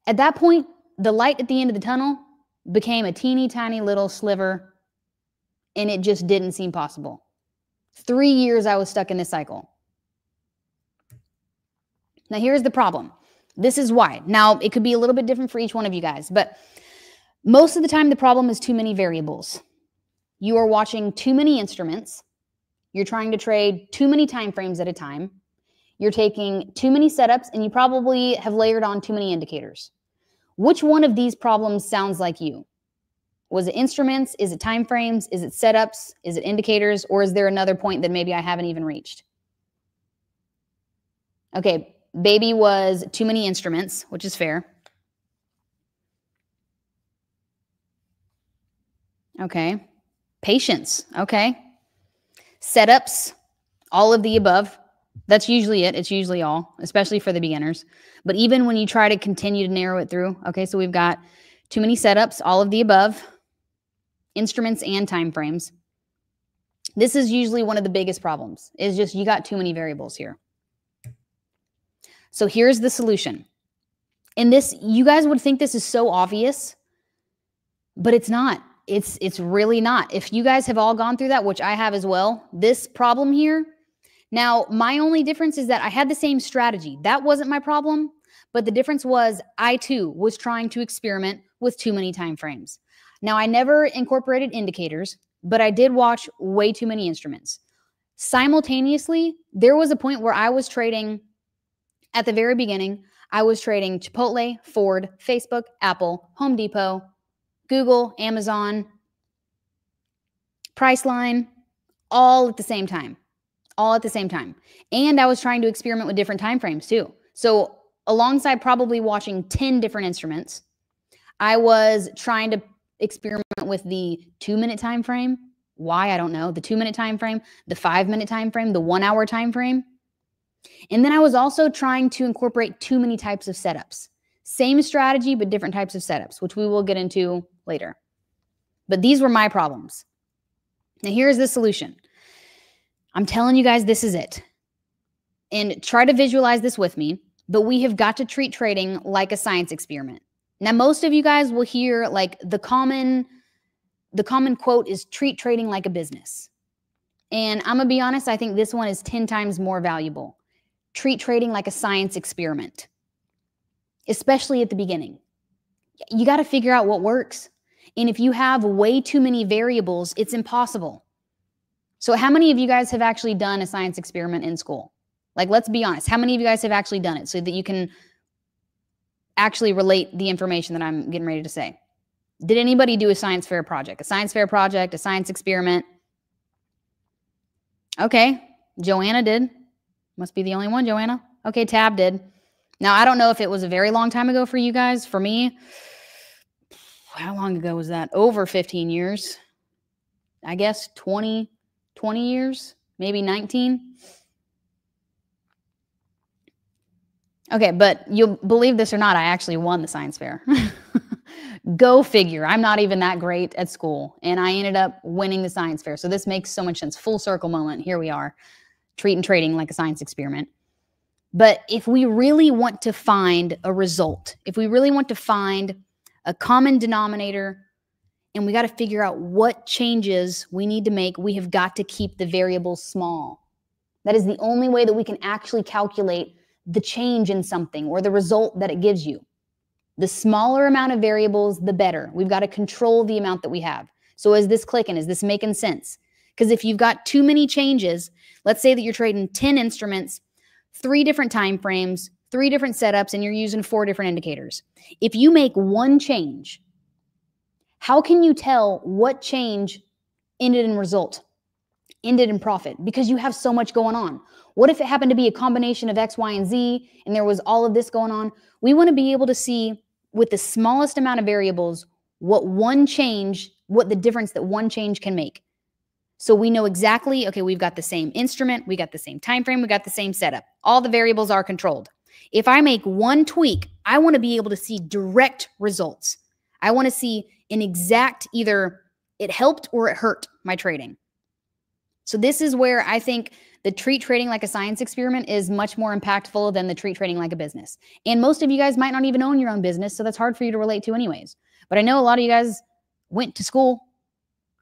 At that point, the light at the end of the tunnel became a teeny tiny little sliver, and it just didn't seem possible. 3 years I was stuck in this cycle. Now here's the problem. This is why. Now it could be a little bit different for each one of you guys, but most of the time the problem is too many variables. You are watching too many instruments. You're trying to trade too many time frames at a time. You're taking too many setups, and you probably have layered on too many indicators. Which one of these problems sounds like you? Was it instruments? Is it time frames? Is it setups? Is it indicators? Or is there another point that maybe I haven't even reached? Okay, baby was too many instruments, which is fair. Okay. Patience. Okay. Setups. all of the above. That's usually it. It's usually all, especially for the beginners. But even when you try to continue to narrow it through, okay, so we've got too many setups, all of the above, instruments and time frames. This is usually one of the biggest problems, is just you got too many variables here. So here's the solution. And this, you guys would think this is so obvious, but it's not. It's really not. If you guys have all gone through that, which I have as well, this problem here. Now, my only difference is that I had the same strategy. That wasn't my problem, but the difference was I too was trying to experiment with too many time frames. Now, I never incorporated indicators, but I did watch way too many instruments. Simultaneously, there was a point where I was trading, at the very beginning, I was trading Chipotle, Ford, Facebook, Apple, Home Depot, Google, Amazon, Priceline, all at the same time. All at the same time. And I was trying to experiment with different time frames too. So alongside probably watching 10 different instruments, I was trying to experiment with the 2-minute time frame. Why? I don't know. The 2-minute time frame, the 5-minute time frame, the 1-hour time frame. And then I was also trying to incorporate too many types of setups. Same strategy, but different types of setups, which we will get into later. But these were my problems. Now here's the solution. I'm telling you guys, this is it. And try to visualize this with me, but we have got to treat trading like a science experiment. Now, most of you guys will hear like the common quote is treat trading like a business. And I'm gonna be honest, I think this one is 10 times more valuable. Treat trading like a science experiment, especially at the beginning. You got to figure out what works. And if you have way too many variables, it's impossible. So how many of you guys have actually done a science experiment in school? Like, let's be honest. How many of you guys have actually done it so that you can actually relate the information that I'm getting ready to say? Did anybody do a science fair project? A science fair project, a science experiment? Okay, Joanna did. Must be the only one, Joanna. Okay, Tab did. Now, I don't know if it was a very long time ago for you guys. For me, how long ago was that? Over 15 years. I guess 20 years, maybe 19. Okay, but you'll believe this or not, I actually won the science fair. Go figure. I'm not even that great at school, and I ended up winning the science fair. So this makes so much sense. Full circle moment. Here we are, treating trading like a science experiment. But if we really want to find a result, if we really want to find a common denominator, and we got to figure out what changes we need to make, we have got to keep the variables small. That is the only way that we can actually calculate the change in something or the result that it gives you. The smaller amount of variables, the better. We've got to control the amount that we have. So is this clicking? Is this making sense? Because if you've got too many changes, let's say that you're trading 10 instruments, 3 different time frames, 3 different setups, and you're using 4 different indicators. If you make one change, how can you tell what change ended in result, ended in profit? Because you have so much going on. What if it happened to be a combination of X, Y, and Z, and there was all of this going on? We want to be able to see with the smallest amount of variables what the difference that one change can make. So we know exactly, okay, we've got the same instrument, we got the same time frame, we got the same setup. All the variables are controlled. If I make one tweak, I want to be able to see direct results. I want to see an exact, either it helped or it hurt my trading. So this is where I think the treat trading like a science experiment is much more impactful than the treat trading like a business. And most of you guys might not even own your own business, so that's hard for you to relate to anyways. But I know a lot of you guys went to school.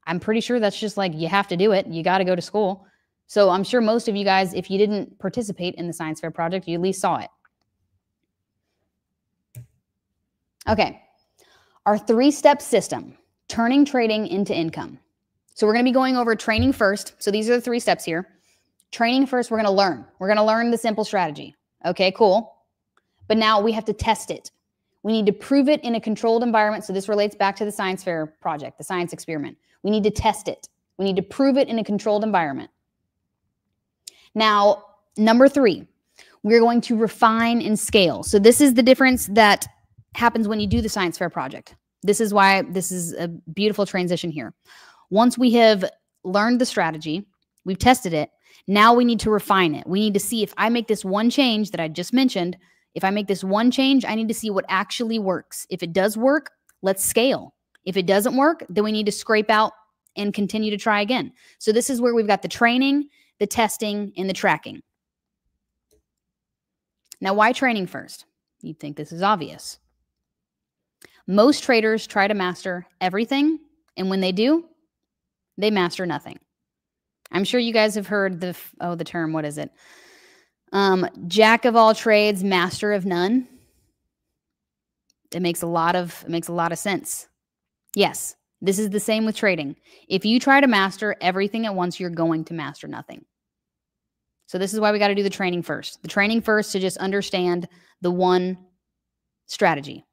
I'm pretty sure that's just like, you have to do it. You got to go to school. So I'm sure most of you guys, if you didn't participate in the science fair project, you at least saw it. Okay. Our 3-step system, turning trading into income. So we're going to be going over training first. So these are the 3 steps here. Training first, we're going to learn. We're going to learn the simple strategy. Okay, cool. But now we have to test it. We need to prove it in a controlled environment. So this relates back to the science fair project, the science experiment. We need to test it. We need to prove it in a controlled environment. Now, number 3, we're going to refine and scale. So this is the difference that happens when you do the science fair project. This is why this is a beautiful transition here. Once we have learned the strategy, we've tested it, Now we need to refine it. We need to see if I make this one change that I just mentioned, if I make this one change, I need to see what actually works. If it does work, let's scale. If it doesn't work, then we need to scrape out and continue to try again. So this is where we've got the training, the testing, and the tracking. Now, why training first? You'd think this is obvious. Most traders try to master everything, and when they do, they master nothing. I'm sure you guys have heard the term, what is it? Jack of all trades, master of none. It makes a lot of sense. Yes, this is the same with trading. If you try to master everything at once, you're going to master nothing. So this is why we got to do the training first. The training first to just understand the one strategy.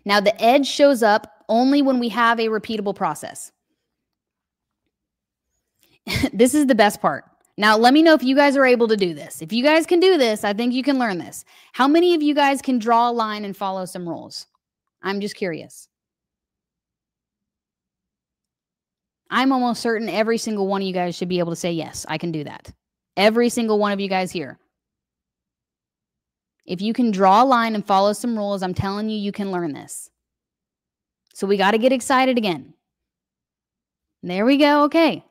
Now, the edge shows up only when we have a repeatable process. This is the best part. Now, let me know if you guys are able to do this. If you guys can do this, I think you can learn this. How many of you guys can draw a line and follow some rules? I'm just curious. I'm almost certain every single one of you guys should be able to say, yes, I can do that. Every single one of you guys here. If you can draw a line and follow some rules, I'm telling you, you can learn this. So we got to get excited again. There we go. Okay.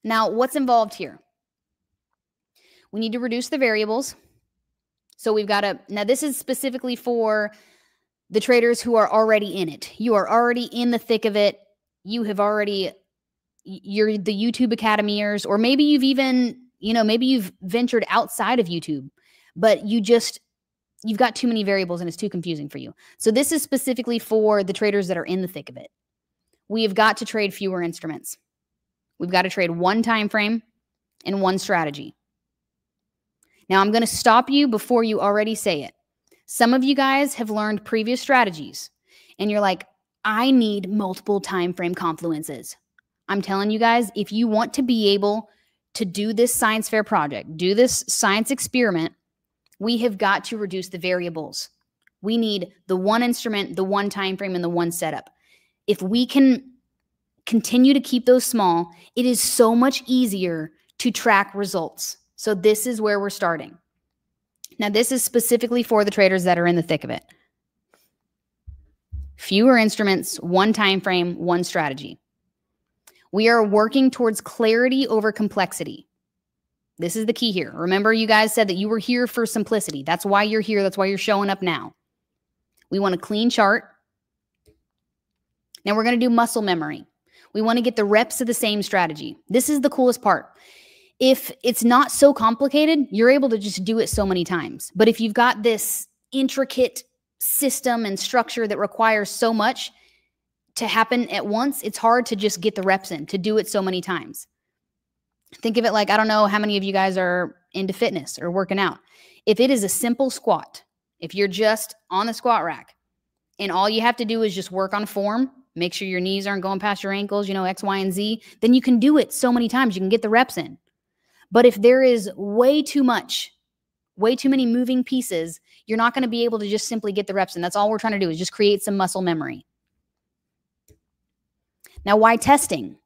Now, what's involved here? We need to reduce the variables. So we've got to, now this is specifically for the traders who are already in it. You are already in the thick of it. You have already, you're the YouTube Academyers, or maybe you've even, maybe you've ventured outside of YouTube, but you've got too many variables and it's too confusing for you. So this is specifically for the traders that are in the thick of it. We have got to trade fewer instruments. We've got to trade one time frame and one strategy. Now, I'm going to stop you before you already say it. Some of you guys have learned previous strategies, and you're like, I need multiple time frame confluences. I'm telling you guys, if you want to be able to do this science fair project, do this science experiment, we have got to reduce the variables. We need the one instrument, the one time frame, and the one setup. If we can continue to keep those small, it is so much easier to track results. So this is where we're starting. Now, this is specifically for the traders that are in the thick of it. Fewer instruments, one time frame, one strategy. We are working towards clarity over complexity. This is the key here. Remember, you guys said that you were here for simplicity. That's why you're here. That's why you're showing up now. We want a clean chart. Now we're going to do muscle memory. We want to get the reps of the same strategy. This is the coolest part. If it's not so complicated, you're able to just do it so many times. But if you've got this intricate system and structure that requires so much to happen at once, it's hard to just get the reps in, to do it so many times. Think of it like, I don't know how many of you guys are into fitness or working out. If it is a simple squat, if you're just on the squat rack and all you have to do is just work on form, make sure your knees aren't going past your ankles, X, Y, and Z, then you can do it so many times. You can get the reps in. But if there is way too many moving pieces, you're not going to be able to just simply get the reps in. That's all we're trying to do, is just create some muscle memory. Now, why testing?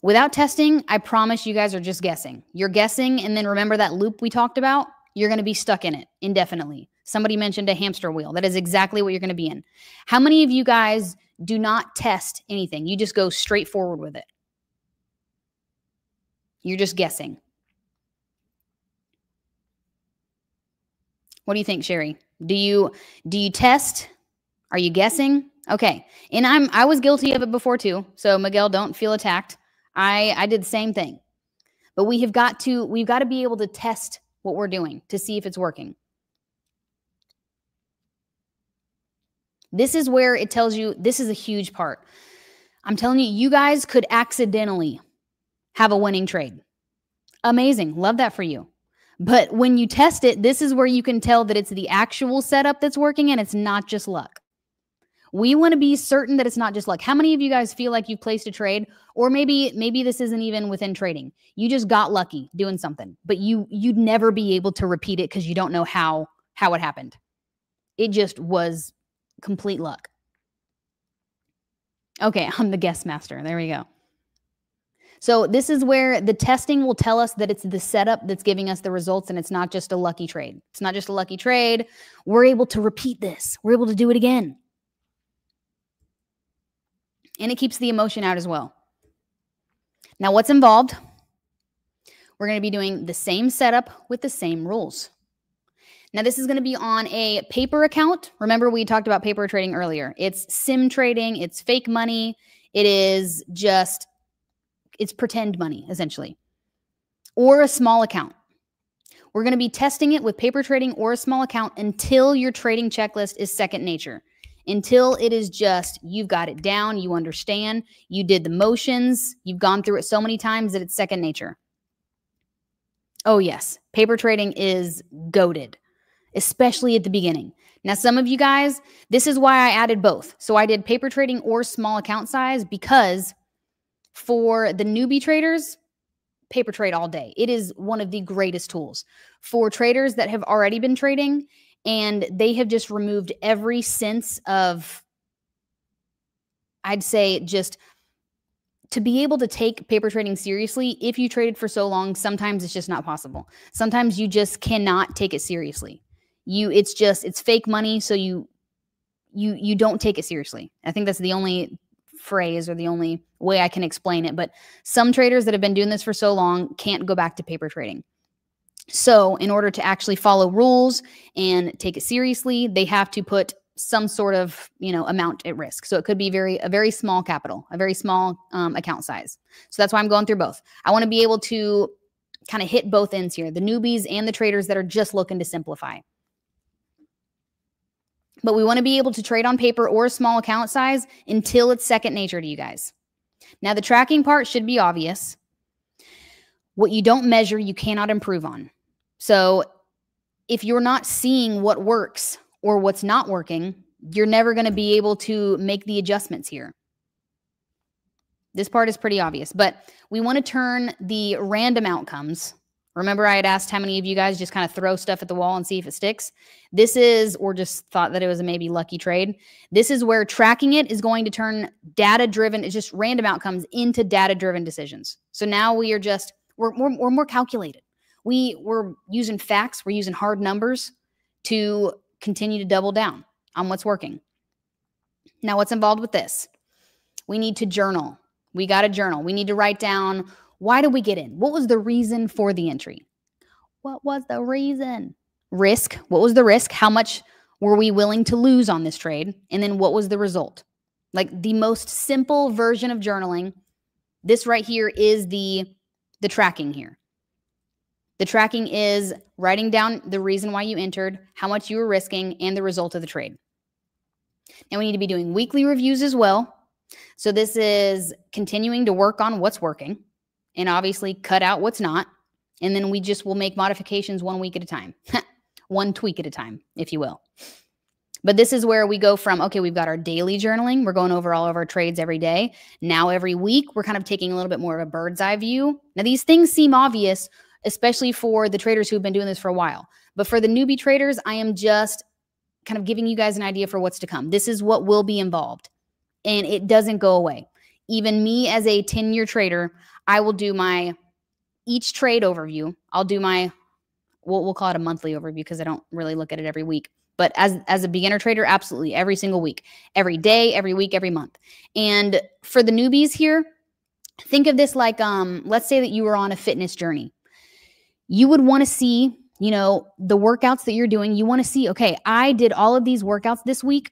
Without testing, I promise you guys are just guessing. You're guessing, and then remember that loop we talked about? You're going to be stuck in it indefinitely. Somebody mentioned a hamster wheel. That is exactly what you're going to be in. How many of you guys do not test anything? You just go straight forward with it. You're just guessing. What do you think, Sherry? Do you test? Are you guessing? Okay. And I was guilty of it before too. So Miguel, don't feel attacked. I did the same thing. But we've got to be able to test what we're doing to see if it's working. This is where it tells you, this is a huge part. I'm telling you, you guys could accidentally have a winning trade. Amazing. Love that for you. But when you test it, this is where you can tell that it's the actual setup that's working and it's not just luck. We want to be certain that it's not just luck. How many of you guys feel like you've placed a trade, or maybe this isn't even within trading? You just got lucky doing something, but you'd never be able to repeat it because you don't know how it happened. It just was complete luck. Okay, I'm the guest master. There we go. So this is where the testing will tell us that it's the setup that's giving us the results, and it's not just a lucky trade. It's not just a lucky trade. We're able to repeat this. We're able to do it again. And it keeps the emotion out as well. Now, what's involved? We're going to be doing the same setup with the same rules. Now, this is going to be on a paper account. Remember, we talked about paper trading earlier. It's sim trading. It's fake money. It is just, it's pretend money, essentially. Or a small account. We're going to be testing it with paper trading or a small account until your trading checklist is second nature. Until it is just, you've got it down, you understand, you did the motions, you've gone through it so many times that it's second nature. Oh yes, paper trading is goated, especially at the beginning. Now, some of you guys, this is why I added both. So I did paper trading or small account size, because for the newbie traders, paper trade all day. It is one of the greatest tools. For traders that have already been trading and they have just removed every sense of, I'd say, just to be able to take paper trading seriously, if you traded for so long, sometimes it's just not possible. Sometimes you just cannot take it seriously. It's fake money, so you don't take it seriously. I think that's the only phrase or the only way I can explain it. But some traders that have been doing this for so long can't go back to paper trading. So in order to actually follow rules and take it seriously, they have to put some sort of, amount at risk. So it could be a very small capital, a very small account size. So that's why I'm going through both. I want to be able to kind of hit both ends here, the newbies and the traders that are just looking to simplify. But we want to be able to trade on paper or a small account size until it's second nature to you guys. Now, the tracking part should be obvious. What you don't measure, you cannot improve on. So if you're not seeing what works or what's not working, you're never going to be able to make the adjustments here. This part is pretty obvious, but we want to turn the random outcomes. Remember, I had asked how many of you guys just kind of throw stuff at the wall and see if it sticks. This is, or just thought that it was a maybe lucky trade. This is where tracking it is going to turn data-driven, it's just random outcomes into data-driven decisions. So now we are just, we're more calculated. We're using facts, we're using hard numbers to continue to double down on what's working. Now, what's involved with this? We need to journal. We got to journal. We need to write down, why did we get in? What was the reason for the entry? What was the reason? Risk. What was the risk? How much were we willing to lose on this trade? And then what was the result? Like the most simple version of journaling. This right here is the tracking here. The tracking is writing down the reason why you entered, how much you were risking, and the result of the trade. Now we need to be doing weekly reviews as well. So this is continuing to work on what's working and obviously cut out what's not. And then we just will make modifications 1 week at a time, one tweak at a time, if you will. But this is where we go from, okay, we've got our daily journaling. We're going over all of our trades every day. Now every week, we're kind of taking a little bit more of a bird's eye view. Now these things seem obvious, especially for the traders who've been doing this for a while. But for the newbie traders, I am just kind of giving you guys an idea for what's to come. This is what will be involved. And it doesn't go away. Even me as a 10-year trader, I will do my each trade overview. I'll do my, we'll call it a monthly overview because I don't really look at it every week. But as a beginner trader, absolutely every single week, every day, every week, every month. And for the newbies here, think of this like, let's say that you were on a fitness journey. You would want to see, the workouts that you're doing. You want to see, okay, I did all of these workouts this week.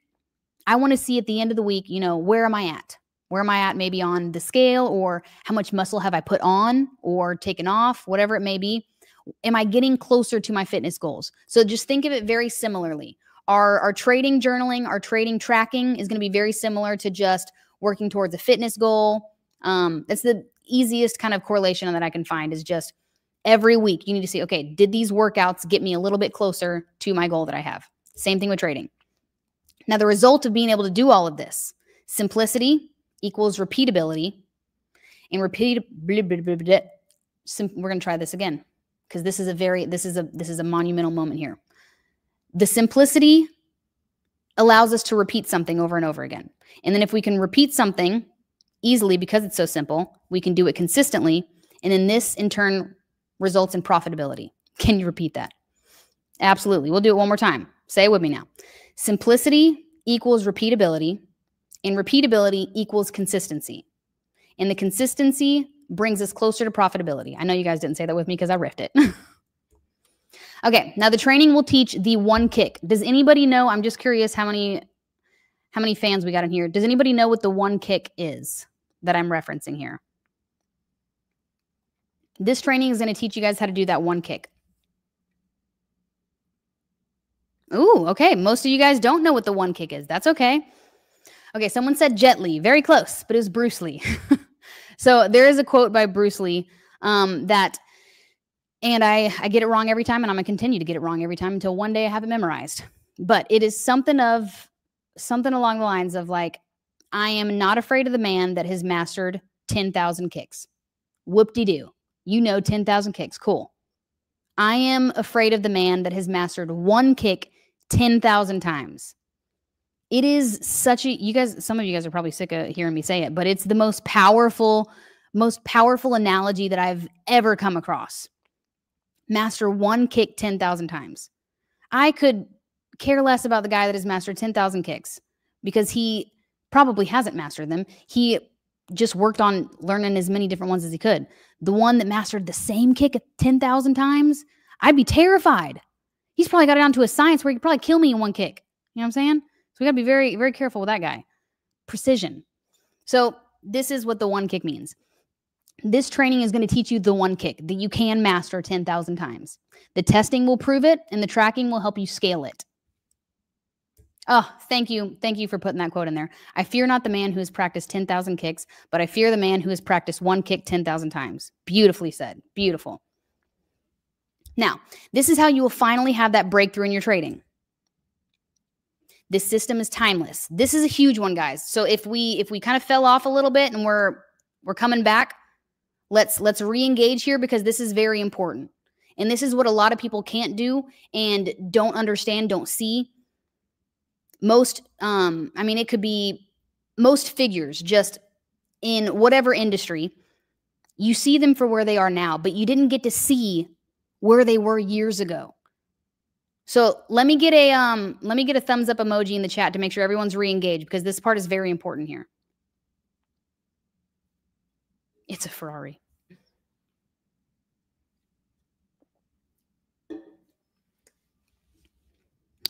I want to see at the end of the week, where am I at? Where am I at maybe on the scale, or how much muscle have I put on or taken off, whatever it may be. Am I getting closer to my fitness goals? So just think of it very similarly. Our trading journaling, our trading tracking is going to be very similar to just working towards a fitness goal. That's the easiest kind of correlation that I can find, is just every week you need to see, okay, did these workouts get me a little bit closer to my goal that I have? Same thing with trading. Now, the result of being able to do all of this, simplicity equals repeatability, and we're going to try this again, because this is a monumental moment here. The simplicity allows us to repeat something over and over again. And then if we can repeat something easily because it's so simple. We can do it consistently. And then this in turn results in profitability. Can you repeat that? Absolutely. We'll do it one more time. Say it with me now. Simplicity equals repeatability, and repeatability equals consistency. And the consistency brings us closer to profitability. I know you guys didn't say that with me because I riffed it. Okay, now the training will teach the one kick. Does anybody know? I'm just curious how many fans we got in here. Does anybody know what the one kick is that I'm referencing here? This training is going to teach you guys how to do that one kick. Ooh, okay. Most of you guys don't know what the one kick is. That's okay. Okay, someone said Jet Li. Very close, but it was Bruce Lee. So there is a quote by Bruce Lee that, and I get it wrong every time, and I'm going to continue to get it wrong every time until one day I have it memorized. But it is something along the lines of like, I am not afraid of the man that has mastered 10,000 kicks. Whoop-de-doo. You know 10,000 kicks. Cool. I am afraid of the man that has mastered one kick 10,000 times. It is such a, some of you guys are probably sick of hearing me say it, but it's the most powerful analogy that I've ever come across. Master one kick 10,000 times. I could care less about the guy that has mastered 10,000 kicks because he probably hasn't mastered them. He just worked on learning as many different ones as he could. The one that mastered the same kick 10,000 times, I'd be terrified. He's probably got it down to a science where he could probably kill me in one kick. You know what I'm saying? So we got to be very, very careful with that guy. Precision. So this is what the one kick means. This training is going to teach you the one kick that you can master 10,000 times. The testing will prove it, and the tracking will help you scale it. Oh, thank you. Thank you for putting that quote in there. I fear not the man who has practiced 10,000 kicks, but I fear the man who has practiced one kick 10,000 times. Beautifully said. Beautiful. Now, this is how you will finally have that breakthrough in your trading. This system is timeless. This is a huge one, guys. So if we kind of fell off a little bit and we're coming back, let's re-engage here because this is very important. And this is what a lot of people can't do and don't understand, don't see. It could be most figures just in whatever industry. You see them for where they are now, but you didn't get to see where they were years ago. So let me get a thumbs up emoji in the chat to make sure everyone's re-engaged because this part is very important here. It's a Ferrari.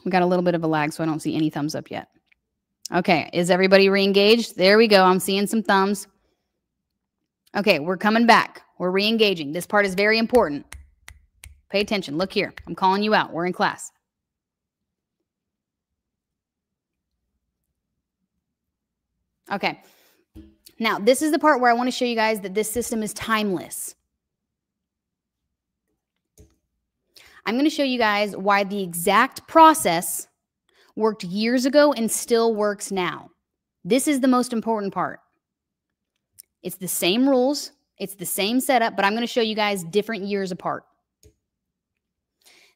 We got a little bit of a lag, so I don't see any thumbs up yet. Okay, is everybody re-engaged? There we go. I'm seeing some thumbs. Okay, we're coming back. We're re-engaging. This part is very important. Pay attention. Look here. I'm calling you out. We're in class. Okay. Now, this is the part where I want to show you guys that this system is timeless. I'm going to show you guys why the exact process worked years ago and still works now. This is the most important part. It's the same rules. It's the same setup, but I'm going to show you guys different years apart.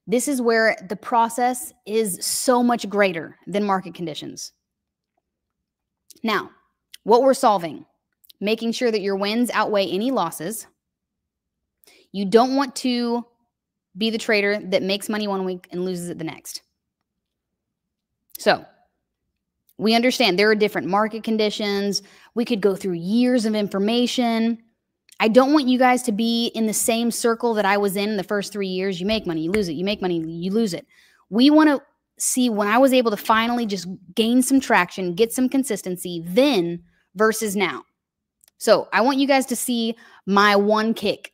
This is where the process is so much greater than market conditions. Now, what we're solving, making sure that your wins outweigh any losses. You don't want to be the trader that makes money one week and loses it the next. So we understand there are different market conditions. We could go through years of information. I don't want you guys to be in the same circle that I was in the first 3 years. You make money, you lose it. You make money, you lose it. We want to see when I was able to finally just gain some traction, get some consistency then versus now. So I want you guys to see my one kick.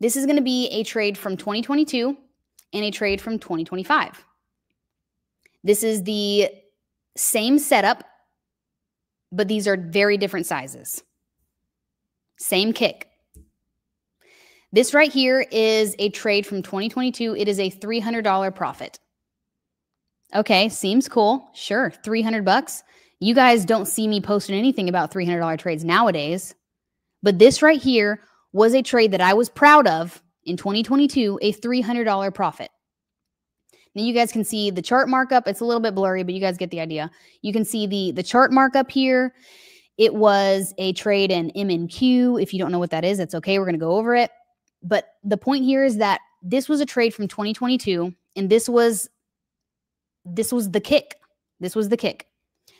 This is going to be a trade from 2022 and a trade from 2025. This is the same setup, but these are very different sizes. Same kick. This right here is a trade from 2022. It is a $300 profit. Okay, seems cool. Sure, 300 bucks. You guys don't see me posting anything about $300 trades nowadays, but this right here was a trade that I was proud of in 2022, a $300 profit. Now you guys can see the chart markup. It's a little bit blurry, but you guys get the idea. You can see the chart markup here. It was a trade in MNQ. If you don't know what that is, that's okay. We're going to go over it. But the point here is that this was a trade from 2022, and this was the kick. This was the kick.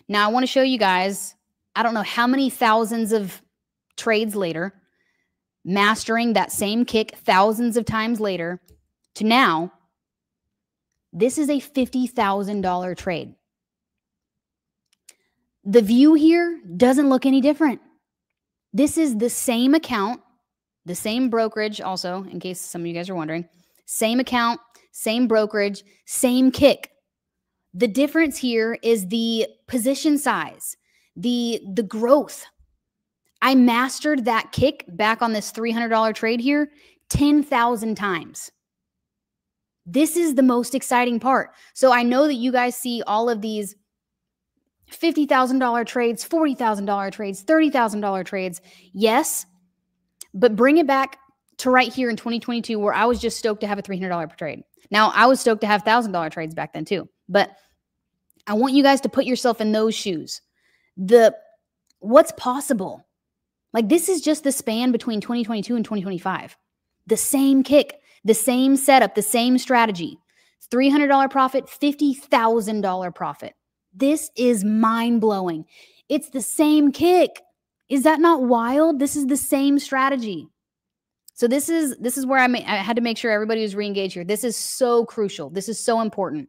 Now I want to show you guys, I don't know how many thousands of trades later, mastering that same kick thousands of times later to now, this is a $50,000 trade. The view here doesn't look any different. This is the same account, the same brokerage also, in case some of you guys are wondering. Same account, same brokerage, same kick. The difference here is the position size, the growth. I mastered that kick back on this $300 trade here 10,000 times. This is the most exciting part. So I know that you guys see all of these $50,000 trades, $40,000 trades, $30,000 trades. Yes, but bring it back to right here in 2022 where I was just stoked to have a $300 per trade. Now, I was stoked to have $1,000 trades back then too, but I want you guys to put yourself in those shoes. What's possible? Like, this is just the span between 2022 and 2025. The same kick, the same setup, the same strategy. $300 profit, $50,000 profit. This is mind-blowing. It's the same kick. Is that not wild? This is the same strategy. So this is where I had to make sure everybody was re-engaged here. This is so crucial. This is so important.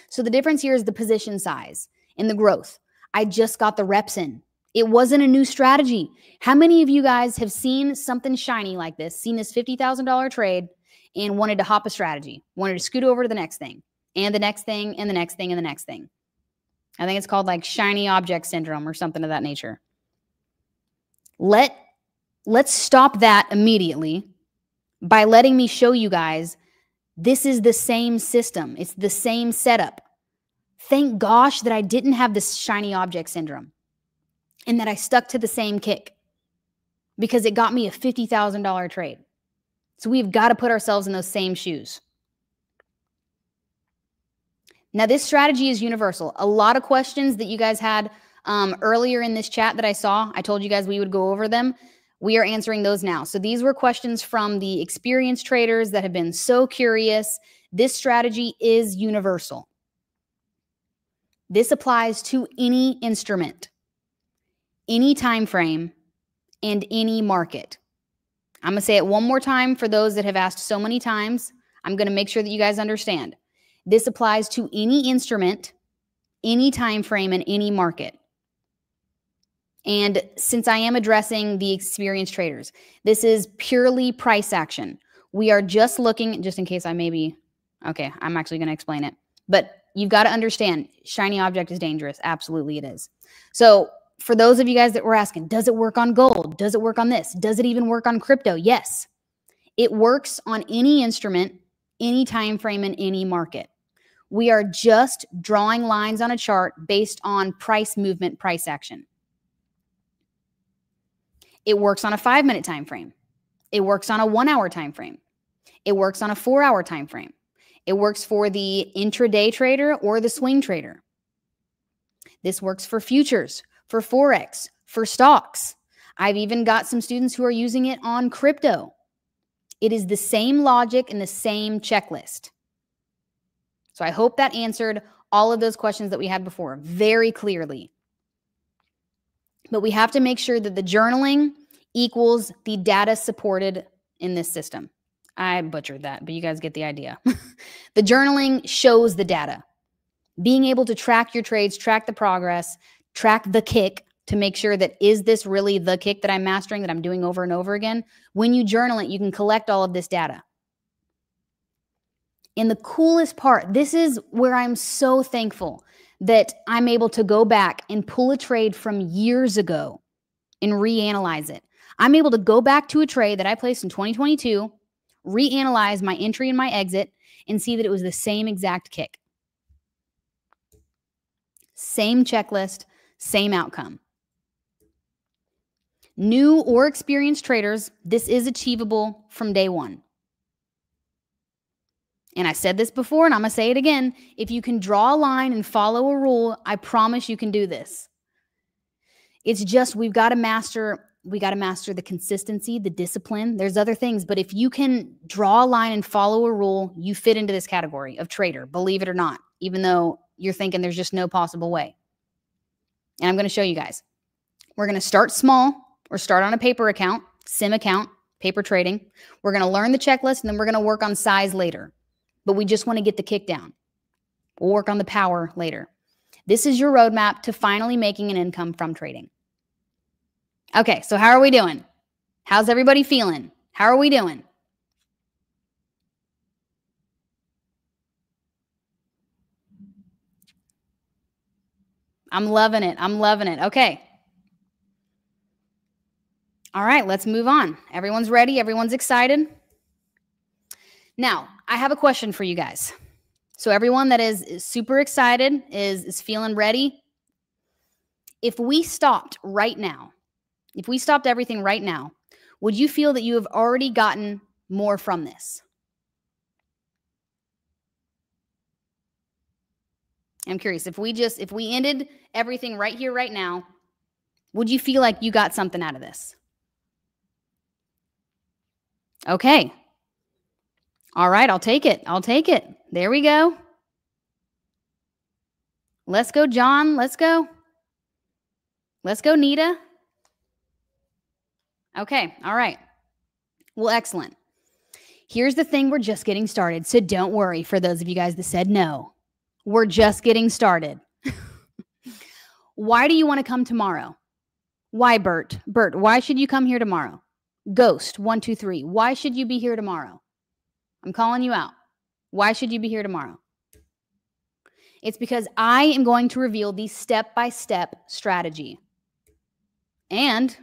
So the difference here is the position size and the growth. I just got the reps in. It wasn't a new strategy. How many of you guys have seen something shiny like this, seen this $50,000 trade and wanted to hop a strategy, wanted to scoot over to the next thing and the next thing and the next thing and the next thing? I think it's called like shiny object syndrome or something of that nature. Let's stop that immediately by letting me show you guys this is the same system. It's the same setup. Thank gosh that I didn't have this shiny object syndrome and that I stuck to the same kick because it got me a $50,000 trade. So we've got to put ourselves in those same shoes. Now, this strategy is universal. A lot of questions that you guys had earlier in this chat that I saw, I told you guys we would go over them. We are answering those now. So these were questions from the experienced traders that have been so curious. This strategy is universal. This applies to any instrument, any time frame, and any market. I'm going to say it one more time for those that have asked so many times. I'm going to make sure that you guys understand. This applies to any instrument, any time frame, and any market. And since I am addressing the experienced traders, this is purely price action. We are just looking, just in case I maybe, okay, I'm actually going to explain it. But you've got to understand, shiny object is dangerous. Absolutely it is. So for those of you guys that were asking, does it work on gold? Does it work on this? Does it even work on crypto? Yes. It works on any instrument, any time frame, and any market. We are just drawing lines on a chart based on price movement, price action. It works on a 5-minute time frame. It works on a 1-hour time frame. It works on a 4-hour time frame. It works for the intraday trader or the swing trader. This works for futures, for Forex, for stocks. I've even got some students who are using it on crypto. It is the same logic and the same checklist. So I hope that answered all of those questions that we had before very clearly. But we have to make sure that the journaling equals the data supported in this system. I butchered that, but you guys get the idea. The journaling shows the data. Being able to track your trades, track the progress, track the kick to make sure that is this really the kick that I'm mastering, that I'm doing over and over again. When you journal it, you can collect all of this data. And the coolest part, this is where I'm so thankful that I'm able to go back and pull a trade from years ago and reanalyze it. I'm able to go back to a trade that I placed in 2022, reanalyze my entry and my exit, and see that it was the same exact kick. Same checklist, same outcome. New or experienced traders, this is achievable from day one. And I said this before, and I'm going to say it again. If you can draw a line and follow a rule, I promise you can do this. It's just we got to master the consistency, the discipline. There's other things, but if you can draw a line and follow a rule, you fit into this category of trader, believe it or not, even though you're thinking there's just no possible way. And I'm going to show you guys. We're going to start small or start on a paper account, sim account, paper trading. We're going to learn the checklist, and then we're going to work on size later. But we just want to get the kick down. We'll work on the power later. This is your roadmap to finally making an income from trading. Okay, so how are we doing? How's everybody feeling? How are we doing? I'm loving it. I'm loving it. Okay. All right, let's move on. Everyone's ready? Everyone's excited? Now, I have a question for you guys. So everyone that is super excited, is feeling ready. If we stopped right now, if we stopped everything right now, would you feel that you have already gotten more from this? I'm curious, if we ended everything right here, right now, would you feel like you got something out of this? Okay. All right, I'll take it. I'll take it. There we go. Let's go, John. Let's go. Let's go, Nita. Okay, all right. Well, excellent. Here's the thing, we're just getting started, so don't worry for those of you guys that said no. We're just getting started. Why do you want to come tomorrow? Why, Bert? Bert, why should you come here tomorrow? Ghost, 123. Why should you be here tomorrow? I'm calling you out. Why should you be here tomorrow? It's because I am going to reveal the step-by-step strategy. And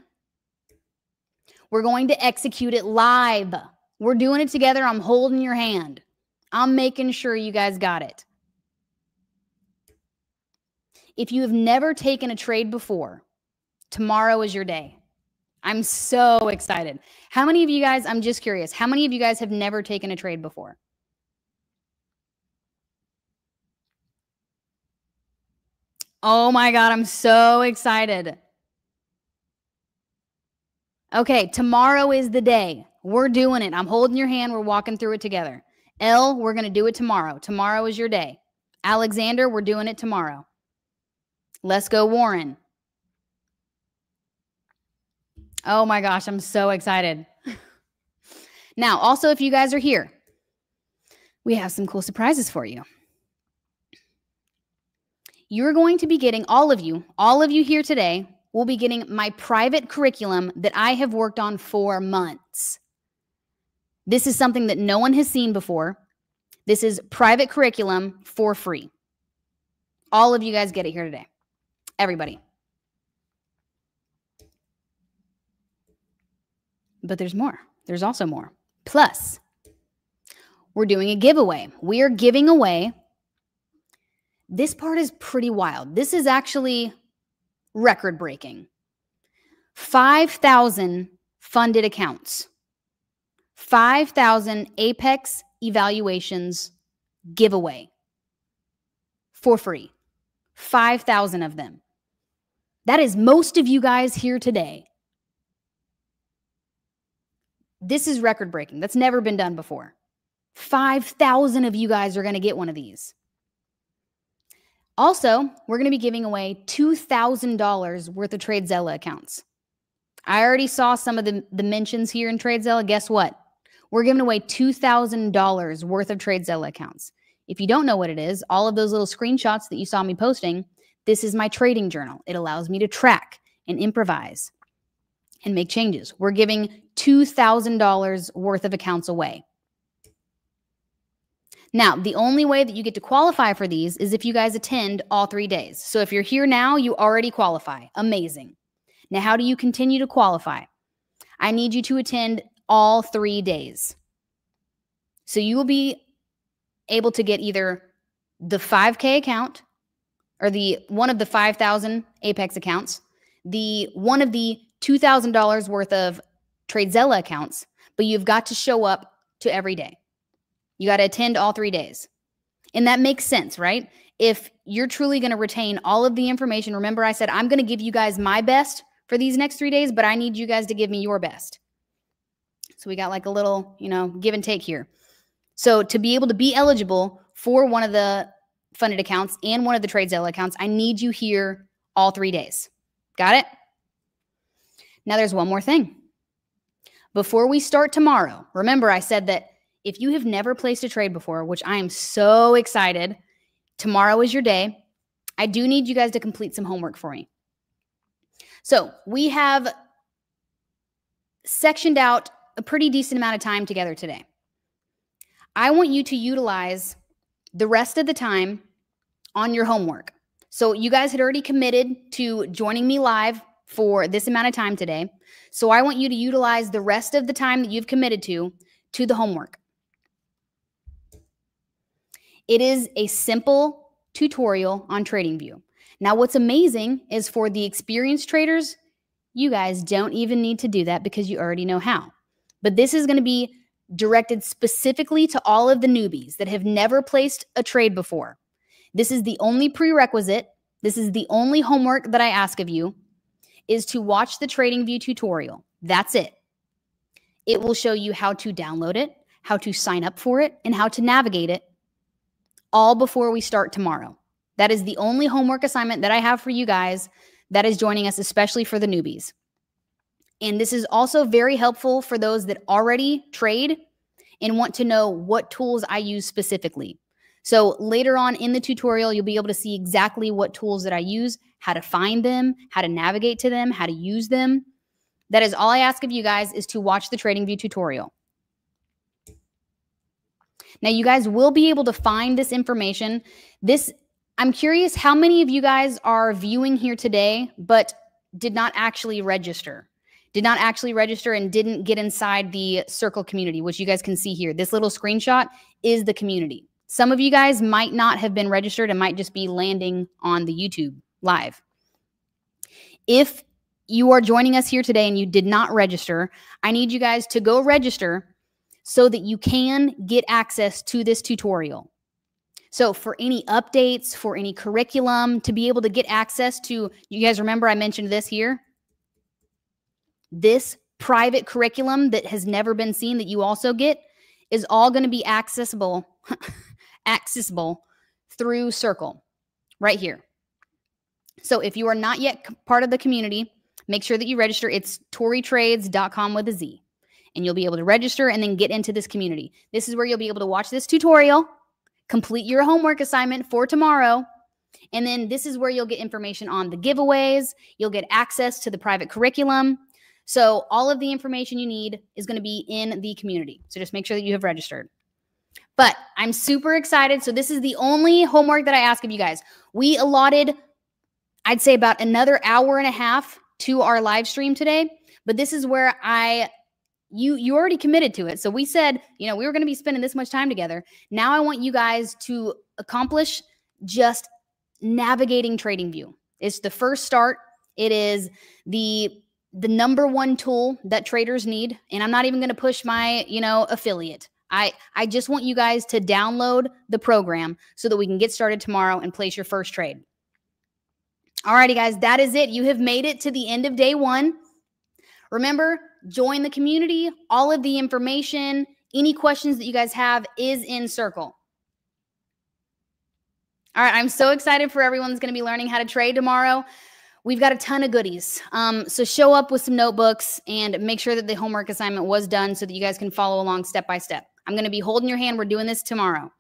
we're going to execute it live. We're doing it together. I'm holding your hand. I'm making sure you guys got it. If you have never taken a trade before, tomorrow is your day. I'm so excited. How many of you guys, I'm just curious, how many of you guys have never taken a trade before? Oh my God, I'm so excited. Okay, tomorrow is the day. We're doing it. I'm holding your hand. We're walking through it together. Elle, we're going to do it tomorrow. Tomorrow is your day. Alexander, we're doing it tomorrow. Let's go, Warren. Oh my gosh, I'm so excited. Now, also, if you guys are here, we have some cool surprises for you. You're going to be getting, all of you here today will be getting my private curriculum that I have worked on for months. This is something that no one has seen before. This is private curriculum for free. All of you guys get it here today. Everybody. But there's more. There's also more. Plus, we're doing a giveaway. We are giving away. This part is pretty wild. This is actually record-breaking. 5,000 funded accounts. 5,000 Apex evaluations giveaway for free. 5,000 of them. That is most of you guys here today. This is record-breaking. That's never been done before. 5,000 of you guys are going to get one of these. Also, we're going to be giving away $2,000 worth of TradeZella accounts. I already saw some of the mentions here in TradeZella. Guess what? We're giving away $2,000 worth of TradeZella accounts. If you don't know what it is, all of those little screenshots that you saw me posting, this is my trading journal. It allows me to track and improvise and make changes. We're giving $2,000 worth of accounts away. Now, the only way that you get to qualify for these is if you guys attend all 3 days. So if you're here now, you already qualify. Amazing. Now, how do you continue to qualify? I need you to attend all 3 days. So you will be able to get either the 5K account or the one of the 5,000 Apex accounts, the one of the $2,000 worth of TradeZella accounts, but you've got to show up to every day. You got to attend all 3 days. And that makes sense, right? If you're truly going to retain all of the information, remember I said I'm going to give you guys my best for these next 3 days, but I need you guys to give me your best. So we got like a little, give and take here. So to be able to be eligible for one of the funded accounts and one of the TradeZella accounts, I need you here all 3 days. Got it? Now there's one more thing. Before we start tomorrow, remember I said that if you have never placed a trade before, which I am so excited, tomorrow is your day. I do need you guys to complete some homework for me. So we have sectioned out a pretty decent amount of time together today. I want you to utilize the rest of the time on your homework. So you guys had already committed to joining me live for this amount of time today. So I want you to utilize the rest of the time that you've committed to the homework. It is a simple tutorial on TradingView. Now, what's amazing is for the experienced traders, you guys don't even need to do that because you already know how. But this is going to be directed specifically to all of the newbies that have never placed a trade before. This is the only prerequisite. This is the only homework that I ask of you, is to watch the TradingView tutorial. That's it. It will show you how to download it, how to sign up for it, and how to navigate it all before we start tomorrow. That is the only homework assignment that I have for you guys that is joining us, especially for the newbies. And this is also very helpful for those that already trade and want to know what tools I use specifically. So later on in the tutorial, you'll be able to see exactly what tools that I use, how to find them, how to navigate to them, how to use them. That is all I ask of you guys, is to watch the TradingView tutorial. Now, you guys will be able to find this information. I'm curious how many of you guys are viewing here today but did not actually register. And didn't get inside the Circle community, which you guys can see here. This little screenshot is the community. Some of you guys might not have been registered and might just be landing on the YouTube live. If you are joining us here today and you did not register, I need you guys to go register so that you can get access to this tutorial. So for any updates, for any curriculum, to be able to get access to, you guys remember I mentioned this here? This private curriculum that has never been seen that you also get is all going to be accessible through Circle right here. So if you are not yet part of the community, make sure that you register. It's ToriTrades.com with a Z. And you'll be able to register and then get into this community. This is where you'll be able to watch this tutorial, complete your homework assignment for tomorrow, and then this is where you'll get information on the giveaways. You'll get access to the private curriculum. So all of the information you need is going to be in the community. So just make sure that you have registered. But I'm super excited. So this is the only homework that I ask of you guys. We allotted, I'd say, about another hour and a half to our live stream today. But this is where you already committed to it. So we said, we were going to be spending this much time together. Now I want you guys to accomplish just navigating TradingView. It's the first start. It is the number one tool that traders need. And I'm not even going to push my, affiliate. I just want you guys to download the program so that we can get started tomorrow and place your first trade. Alrighty, guys, that is it. You have made it to the end of day one. Remember, join the community. All of the information, any questions that you guys have is in Circle. All right, I'm so excited for everyone that's going to be learning how to trade tomorrow. We've got a ton of goodies. So show up with some notebooks and make sure that the homework assignment was done so that you guys can follow along step by step. I'm going to be holding your hand. We're doing this tomorrow.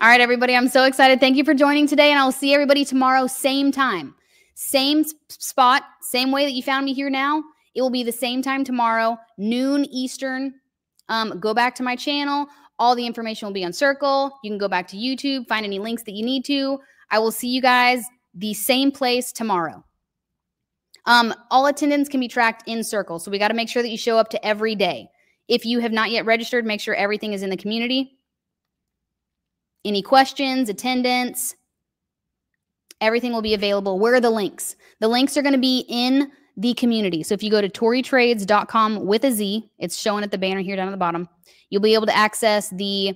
All right, everybody, I'm so excited. Thank you for joining today, and I'll see everybody tomorrow, same time. Same spot, same way that you found me here now. It will be the same time tomorrow, noon Eastern. Go back to my channel. All the information will be on Circle. You can go back to YouTube, find any links that you need to. I will see you guys the same place tomorrow. All attendance can be tracked in Circle, so we got to make sure that you show up to every day. If you have not yet registered, make sure everything is in the community. Any questions, attendance, everything will be available. Where are the links? The links are going to be in the community. So if you go to toritrades.com with a Z, it's showing at the banner here down at the bottom, you'll be able to access the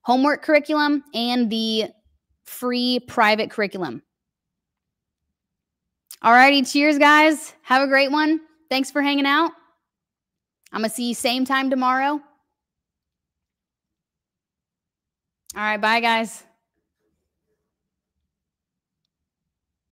homework curriculum and the free private curriculum. All righty, cheers, guys. Have a great one. Thanks for hanging out. I'm going to see you same time tomorrow. All right, bye, guys.